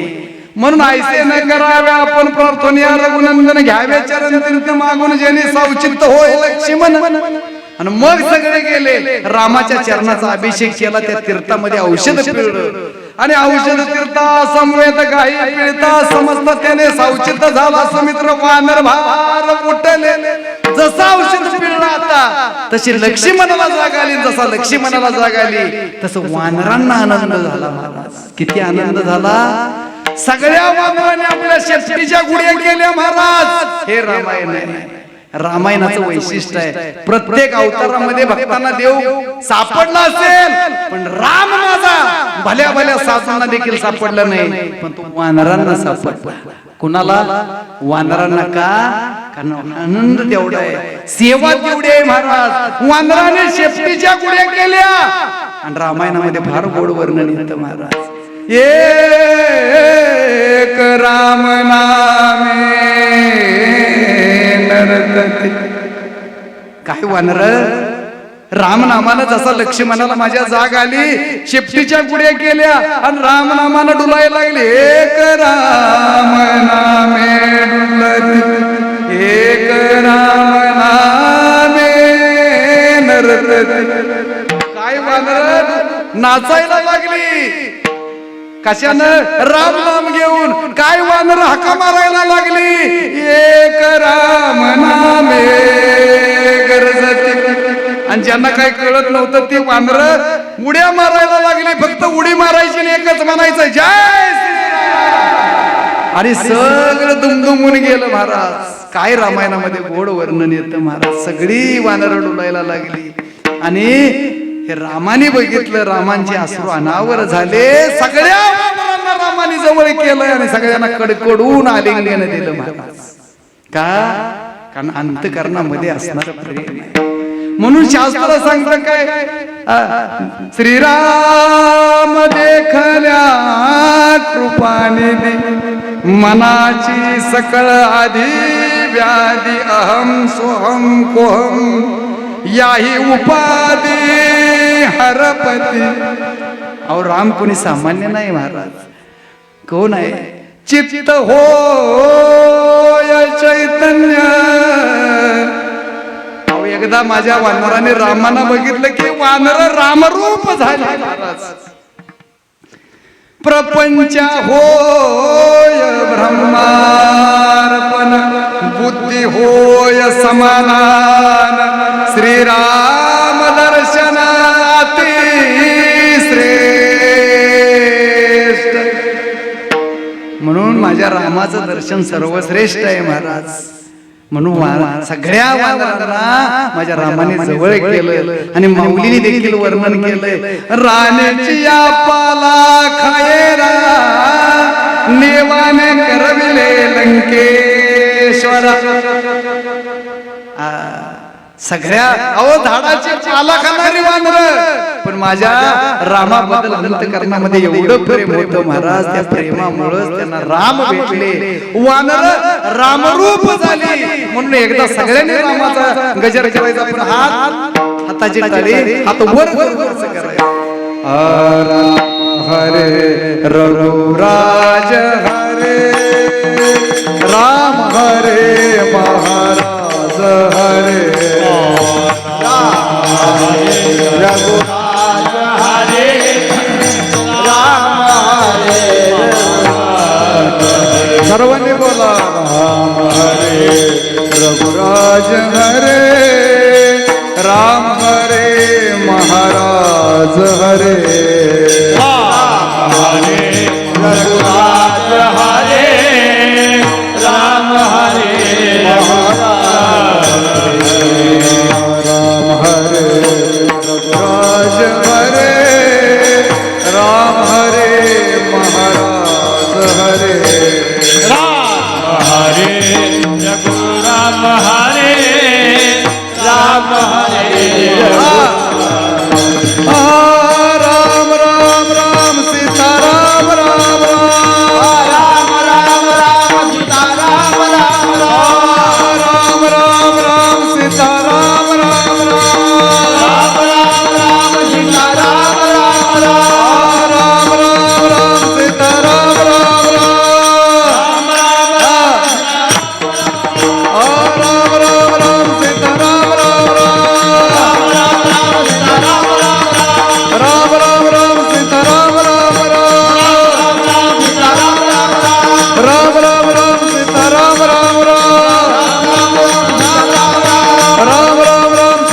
म्हणून ऐसे न करावे आपण प्रार्थना रघुनंदन घ्यावे चरण तीर्थ मागून जेणे सावचित्त होय लक्ष्मण. आणि मग सगळे गेले रामाच्या चरणाचा अभिषेक केला. त्या तीर्थामध्ये औषध पिळलं आणि औषध तीर्था समवेत काही पिळता समजता त्याने सावचित्त झाला. सुमित्र वानर भार उठले जसा औषध पिळला आता तशी लक्ष्मणाला जाग आली. जसा लक्ष्मणाला जाग आली तसं वानरांना आनंद झाला. महाराज किती आनंद झाला. सगळ्या वानरांनी आपल्या शेपटीच्या गुढ्या केल्या. महाराज हे रामायण आहे. रामायणाचं वैशिष्ट्य आहे प्रत्येक अवतारामध्ये भक्तांना देव सापडला असेल पण राम माझा भल्या भल्या साधूंना देखील सापडला नाही पण तो वानरांना सापडला. कुणाला वानरांना का कारण आनंद तेवढा आहे सेवा तेवढी आहे. महाराज वानराने शेपटीच्या गुढ्या केल्या आणि रामायणामध्ये फार गोड वर्णन येतं. महाराज एक राम नामे नरतते काय वानर राम नामानं जसा लक्ष्मणाला माझ्या जाग आली शेपटीच्या गुढ्या केल्या आणि राम नामानं डुलायला लागले. एक राम नामे डुलते एक राम नामे नरतते काय वानर नाचायला लागली. कशानं राम नाम घेऊन. काय वानर हाका मारायला लागली. एक राम नामे गरजते आणि ज्यांना काही कळत नव्हतं ती वानर उड्या मारायला लागली. फक्त उडी मारायची आणि एकच म्हणायचं जय श्रीराम आणि सगळं दुमदुमून गेलं. महाराज काय रामायणामध्ये गोड वर्णन येतं. महाराज सगळी वानर डुलायला लागली आणि हे रामाने बघितलं. रामांचे अश्रू अनावर झाले. सगळ्या वानरांना रामाने जवळ केलं आणि सगळ्यांना कडकडून आलिंगन दिलं. महाराज का कारण अंतकरणामध्ये असणार प्रेम आहे. म्हणून शास्त्र सांगतं काय श्रीराम देखल्या कृपानिधी मनाची सकळ आधी व्याधी अहम सोहम कोहम याही उपाधी हरपती. अहो राम कोणी सामान्य नाही. महाराज कोण आहे. चित्त हो चैतन्य. अहो एकदा माझ्या वानराने रामाना बघितलं की वानर रामरूप झाले. महाराज प्रपंच होय ब्रह्मार्पण बुद्धी होय समाधान श्रीराम दर्शनाती श्रेष्ठ. म्हणून माझ्या रामाचं दर्शन सर्वश्रेष्ठ आहे. महाराज म्हणून सगळ्या वानरांना माझ्या रामाने जवळ केलं आणि माऊलीने देखील वर्णन केलंय. राण्याची या पाला खायरा नेवाने करविले लंकेश्वरा. सगळ्या अहो झाडाची पाला खाणारी वानर पण माझ्या रामाबद्दल अंतकरणामध्ये एवढं प्रेम होतं. महाराज त्या प्रेमामुळेच त्यांना राम भेटले. वानर रामरूप झाली. म्हणून एकदा सगळ्यांनी रामाचा गजर करायचा. पण हाताची टाळी हात वर करायचा. हरे रघुराज हरे राम हरे महाराज हरे रघुराज हरे राम हरे सर्वांनी बोला राम हरे रघुराज हरे राम हरे महाराज हरे रघुराज हरे राम हरे महाराज राम हरे रघुराज हरे राम हरे राम राम राम सीता राम राम राम राम राम सीता राम राम राम राम राम सीता राम राम राम राम राम सीता राम राम राम राम सीता राम राम राम राम सीता राम राम राम राम सीता राम राम राम राम सीता राम राम राम राम सीता राम राम राम राम सीता राम राम राम राम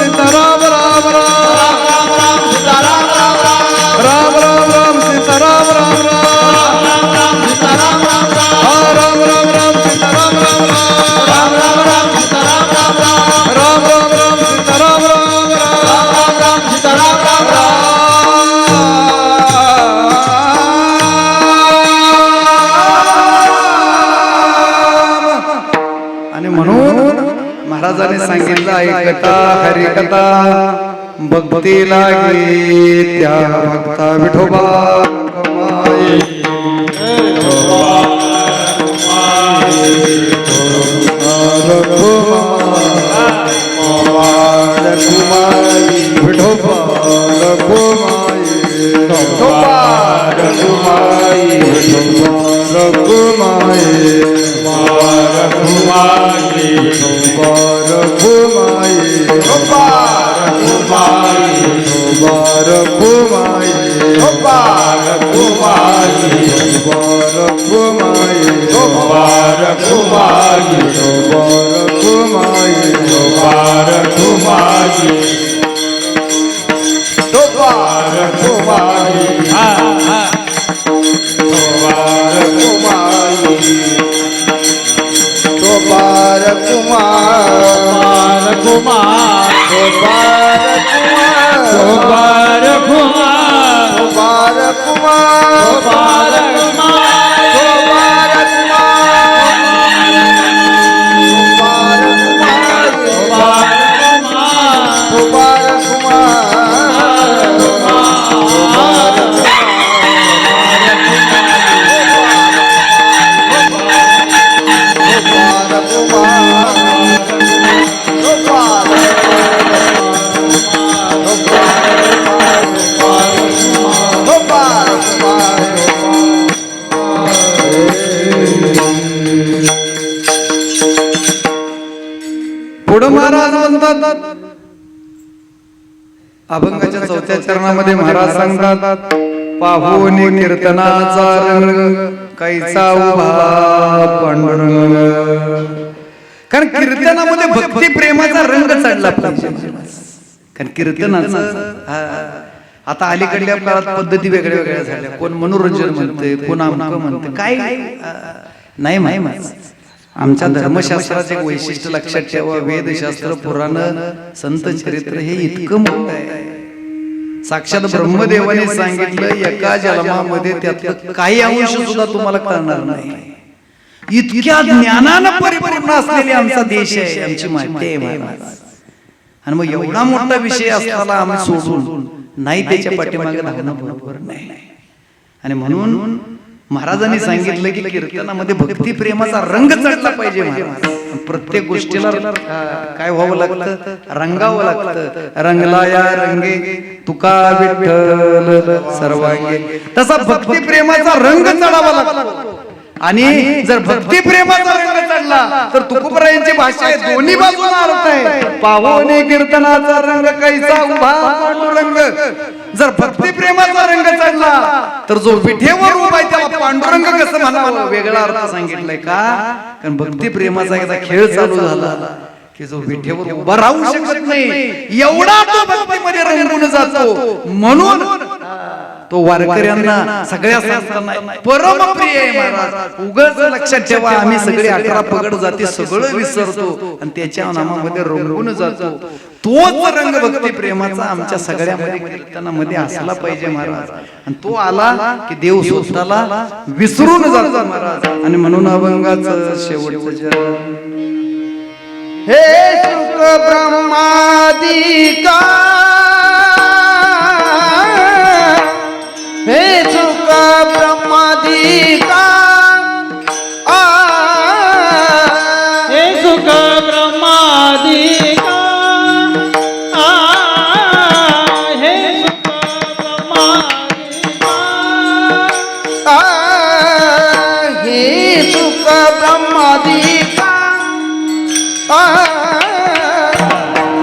सीता राम राम राम राम सीता राम आणि म्हणून महाराजांनी सांगितलं ऐकता हरिकथा भक्ती लागे त्या भक्ता विठोबा कमाई. विठोबा रघुमाई विठोबा रघुमाई विठोबा रघुमाई विठोबा रघुमाई विठोबा रघुमाई विठोबा पुढे महाराज म्हणतात अभंगाच्या 4थ्या चरणामध्ये महाराज सांगतात पाहून कीर्तनाचा रंग कैसा उभा पांडुरंग. कारण कीर्तनामध्ये भक्ती प्रेमाचा रंग चढला पाहिजे. कारण कीर्तनाचं आता अलीकडल्या काळात पद्धती वेगळ्या वेगळ्या झाल्या. कोण मनोरंजन म्हणते, कोण आमकं म्हणते, काय नाही माहिती. आमच्या धर्मशास्त्राचे एक वैशिष्ट्य लक्षात ठेवा. वेदशास्त्र पुराण संत चरित्र हे इतकं मोठं आहे. साक्षात ब्रह्मदेवाने सांगितलं एका जन्मामध्ये त्यातलं काही अंश सुद्धा तुम्हाला कळणार नाही. इतक्या ज्ञानानं परिपूर्ण असलेले आमचा देश आहे, आमची माती आहे महाराज. आणि मग एवढा मोठा विषय असताना आम्ही सोडून नाही त्याच्या पाठीमागे धावणं बरोबर नाही. आणि म्हणून महाराजांनी सांगितलं की कीर्तनामध्ये भक्ती प्रेमाचा रंग चढला पाहिजे. प्रत्येक गोष्टीला काय व्हावं लागतं, रंगावं लागतं. रंगला या रंगे तुका विठ्ठल सर्वांगे. तसा भक्ती प्रेमाचा रंग चढावा लागतो. आणि जर भक्ती प्रेमाचा रंग चढला तर तुकोबरायांची भाषा आहे, दोन्ही बाजूला अर्थ आहे. पावने कीर्तनाचा रंग कैसा उभा पांडुरंग. जर भक्ती प्रेमाचा रंग चढला तर जो विठेवर उभा आहे त्याला पांडुरंग कसं म्हणावं, वेगळा अर्थ सांगितलाय. का? कारण भक्ती प्रेमाचा एकदा खेळ चालू झाला की जो विठेवर उभा राहू शकत नाही, एवढा तो भक्तीमध्ये रंगून जातो. म्हणून तो वारकऱ्यांना सगळ्या संतांना परम प्रिय आहे महाराज. उगाच लक्षात ठेवा, आम्ही सगळे 18 पगड जाती सगळं विसरतो आणि त्याच्या नामामध्ये रंगून जातो. तोच रंग भक्ती प्रेमाचा आमच्या सगळ्यामध्ये कीर्तनामध्ये असला पाहिजे महाराज. आणि तो आला की देव स्वतःला विसरून जातो महाराज. आणि म्हणून अभंगाचं शेवटचं हे सुख ब्रह्मादिका हे सुख ब्रह्मादिका हे सुख ब्रह्मादिका हे सुख ब्रह्मादिका हे सुख ब्रह्मादिका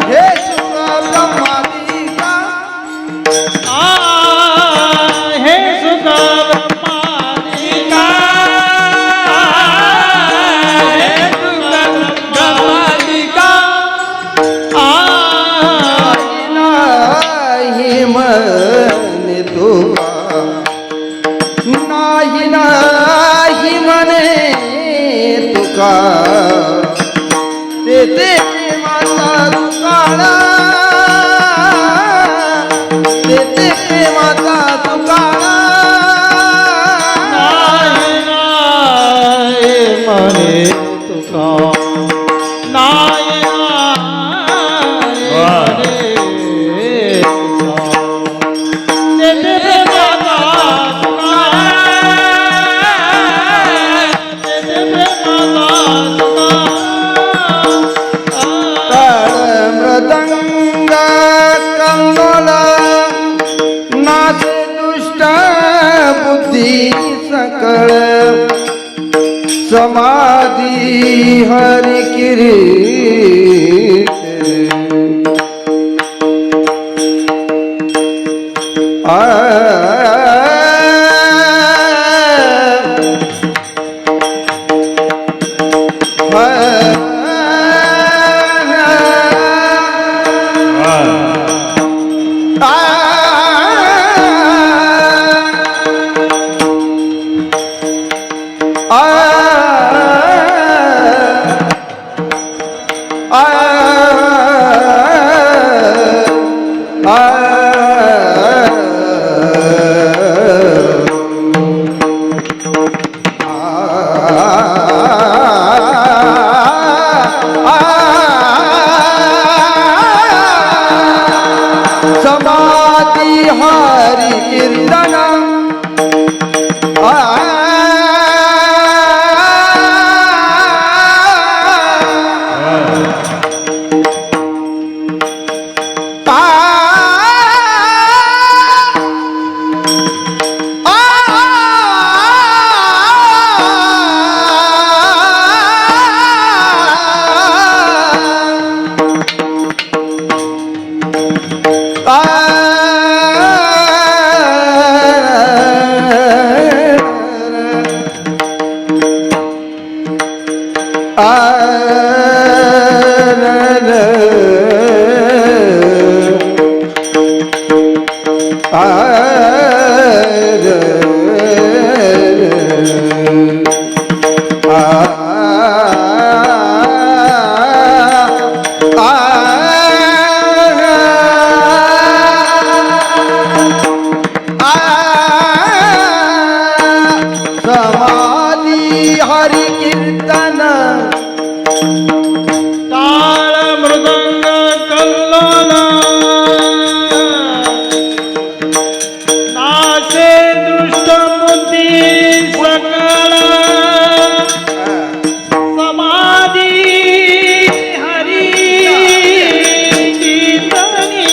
हे सुख ब्रह्मादिका हे सुख ब्रह्मादिका हे सुख ब्रह्मादिका नाही म्हणे तुका नाही नाही म्हणे तुका ते माता तुकाळा ते माता तुकाळा नाही म्हणे तुका नाही म्हणे तुका ते माता तुका ते माता तुका मृदंग कंगोल नाचे दुष्ट बुद्धी सकळ समाधी हरि किरीट समाधी हरि कीर्तन समाधी हरि कीर्तन ताळ मृदंग कल्लोल नाचे दृष्ट बुद्धी सकळ समाधी हरी कीर्तनी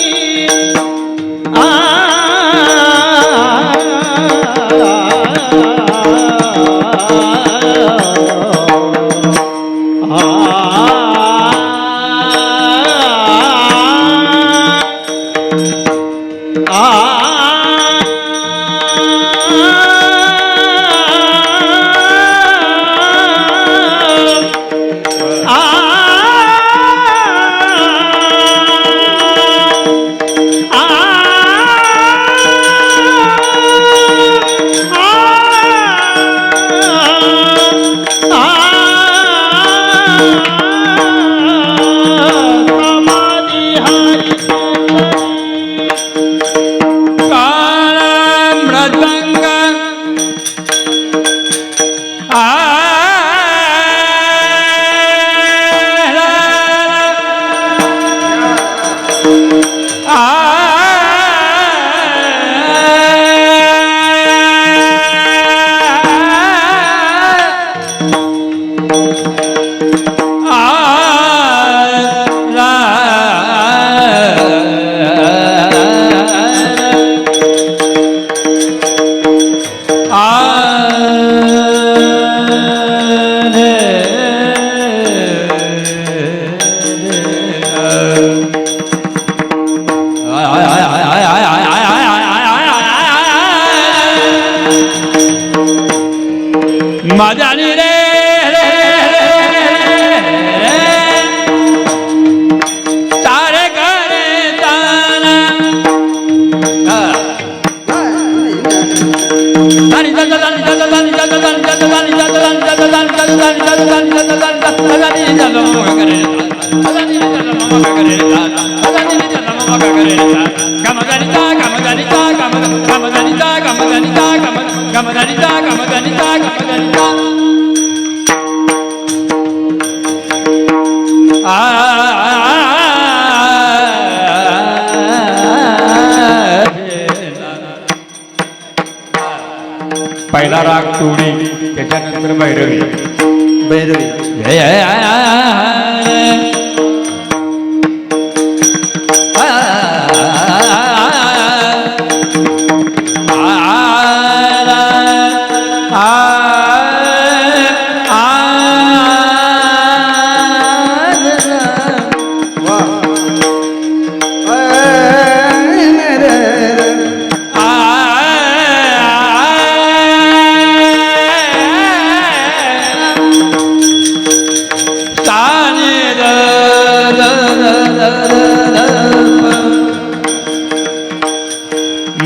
पहिला राग टोळी, त्याच्यानंतर भैरवी.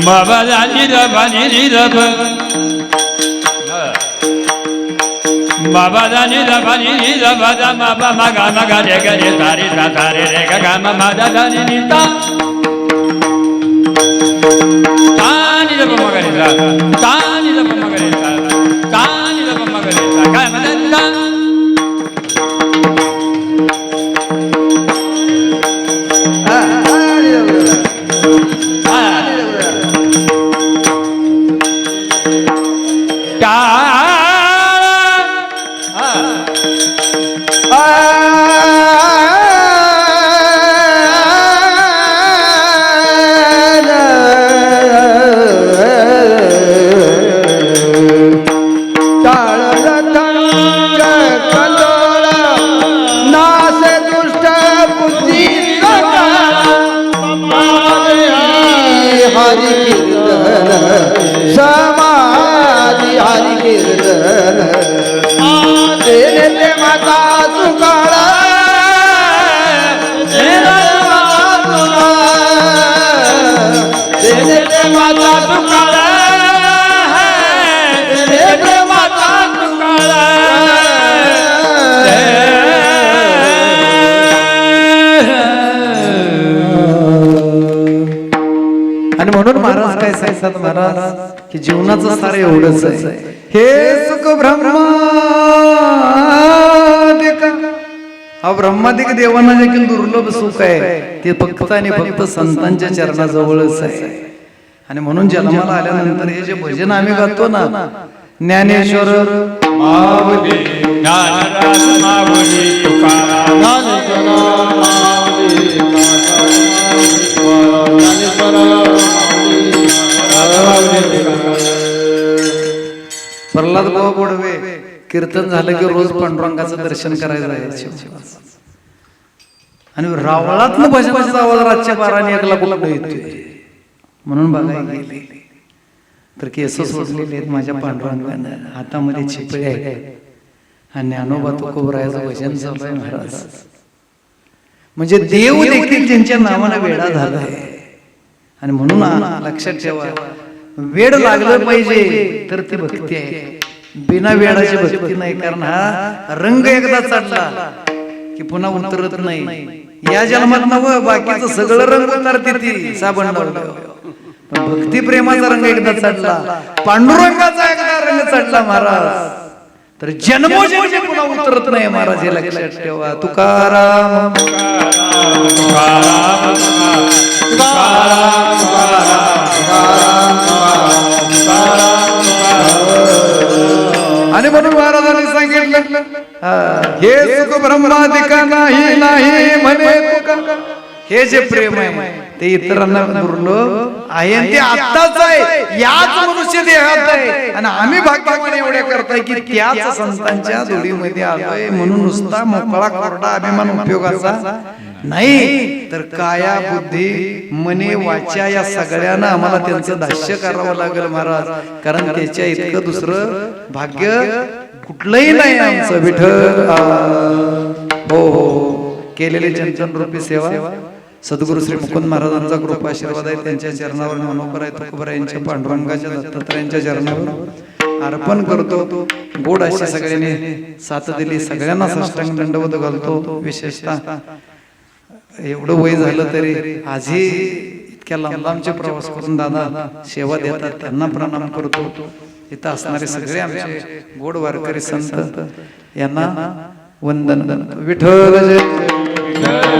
बाबा जानी बाबा जानी बाबा बाबा मगा मगा रे गे सारे सारे रे गा मा दा दा नि नि ता तानी दा मगा रे ता तानी दा मगा रे ता तानी दा मगा रे ता गा मा दा दा समाधी हरी कीर्तन देते माता तुकाळा देते माता तुकाळा देते माता तुकाळा. आणि म्हणून महाराज काय सांगतात महाराज की जीवनाचं सारे एवढंच आहे. हे सुख ब्रह्मादिक, हा ब्रह्मादिक देवांना देखील दुर्लभ सुख आहे ते फक्त आणि फक्त संतांच्या चरणाजवळच आहे. आणि म्हणून जन्माला आल्यानंतर हे जे भजन आम्ही गातो ना, ज्ञानेश्वर माऊली ज्ञानराज माऊली तुकाराम प्रल्हाद बाबा बोडवे कीर्तन झालं की रोज पांडुरंगाचं दर्शन करायला जायचे. आणि रावळातलं भजनाचा आवाज रातच्या 12 आणि 1 ला कुठं येतोय. म्हणून बघायला गेले तर केस सोडलेले आहेत माझ्या पांडुरंगानं, हातामध्ये चिपळे आहेत आणि ज्ञानोबा तुकोबरायाचं भजन चालू आहे महाराज. म्हणजे देव देखील ज्यांच्या नावानं वेडा झालाय. आणि म्हणून लक्षात ठेवा, वेड लागलं पाहिजे तर ती भक्ती आहे, बिना वेडाची भक्ती नाही. कारण हा रंग एकदा चढला की पुन्हा उतरत नाही. या जन्मात नव बाकीचं सगळं रंग उतरते ती साबण लावल्यावर, पण भक्ती प्रेमाचा रंग एकदा चढला, पांडुरंगाचा एकदा रंग चढला महाराज, तर जन्मोजन्मी पुन्हा उतरत नाही महाराज. हे लक्षात ठेवा. तुकाराम आणि म्हणून महाराजांनी सांगितलं हे सुख ब्रह्मादिक नाही नाही म्हणे तुका. हे जे प्रेम आहे ते इतरांना दुर्लभ आहे आणि ते आत्ताच आहे, याच मनुष्य देहात आहे. आणि आम्ही भाग्यवान एवढ्या करताय की त्याच संतांच्या जोडीमध्ये आलोय. म्हणून नुसता मोकळा कोरडा अभिमान उपयोगाचा नाही, तर काया बुद्धी मने वाचा या सगळ्यांना आम्हाला त्यांचं दास्य करावं लागेल महाराज. कारण त्याच्या इतकं दुसरं भाग्य कुठलंही नाही आमचं. विठ्ठल हो हो केलेली चंचन रूपी सेवा सद्गुरु श्री मुकुंद महाराजांचा कृपा आशीर्वाद आहे. त्यांच्या चरणावर मनोकर आहे तुकोबरा यांच्या पांडुरंगाच्या दत्तात्रयांच्या चरणावर अर्पण करतो. गोड अशी सगळ्यांनी साथ दिली, सगळ्यांना साष्टांग दंडवत घालतो. विशेषतः एवढं वय झालं तरी आजही इतक्या लांब लांबचे प्रवास करून दादा सेवा देतात, त्यांना प्रणाम करतो. इथं असणारे सगळे आमचे गोड वारकरी संत यांना वंदन. विठ्ठल जय विठ्ठल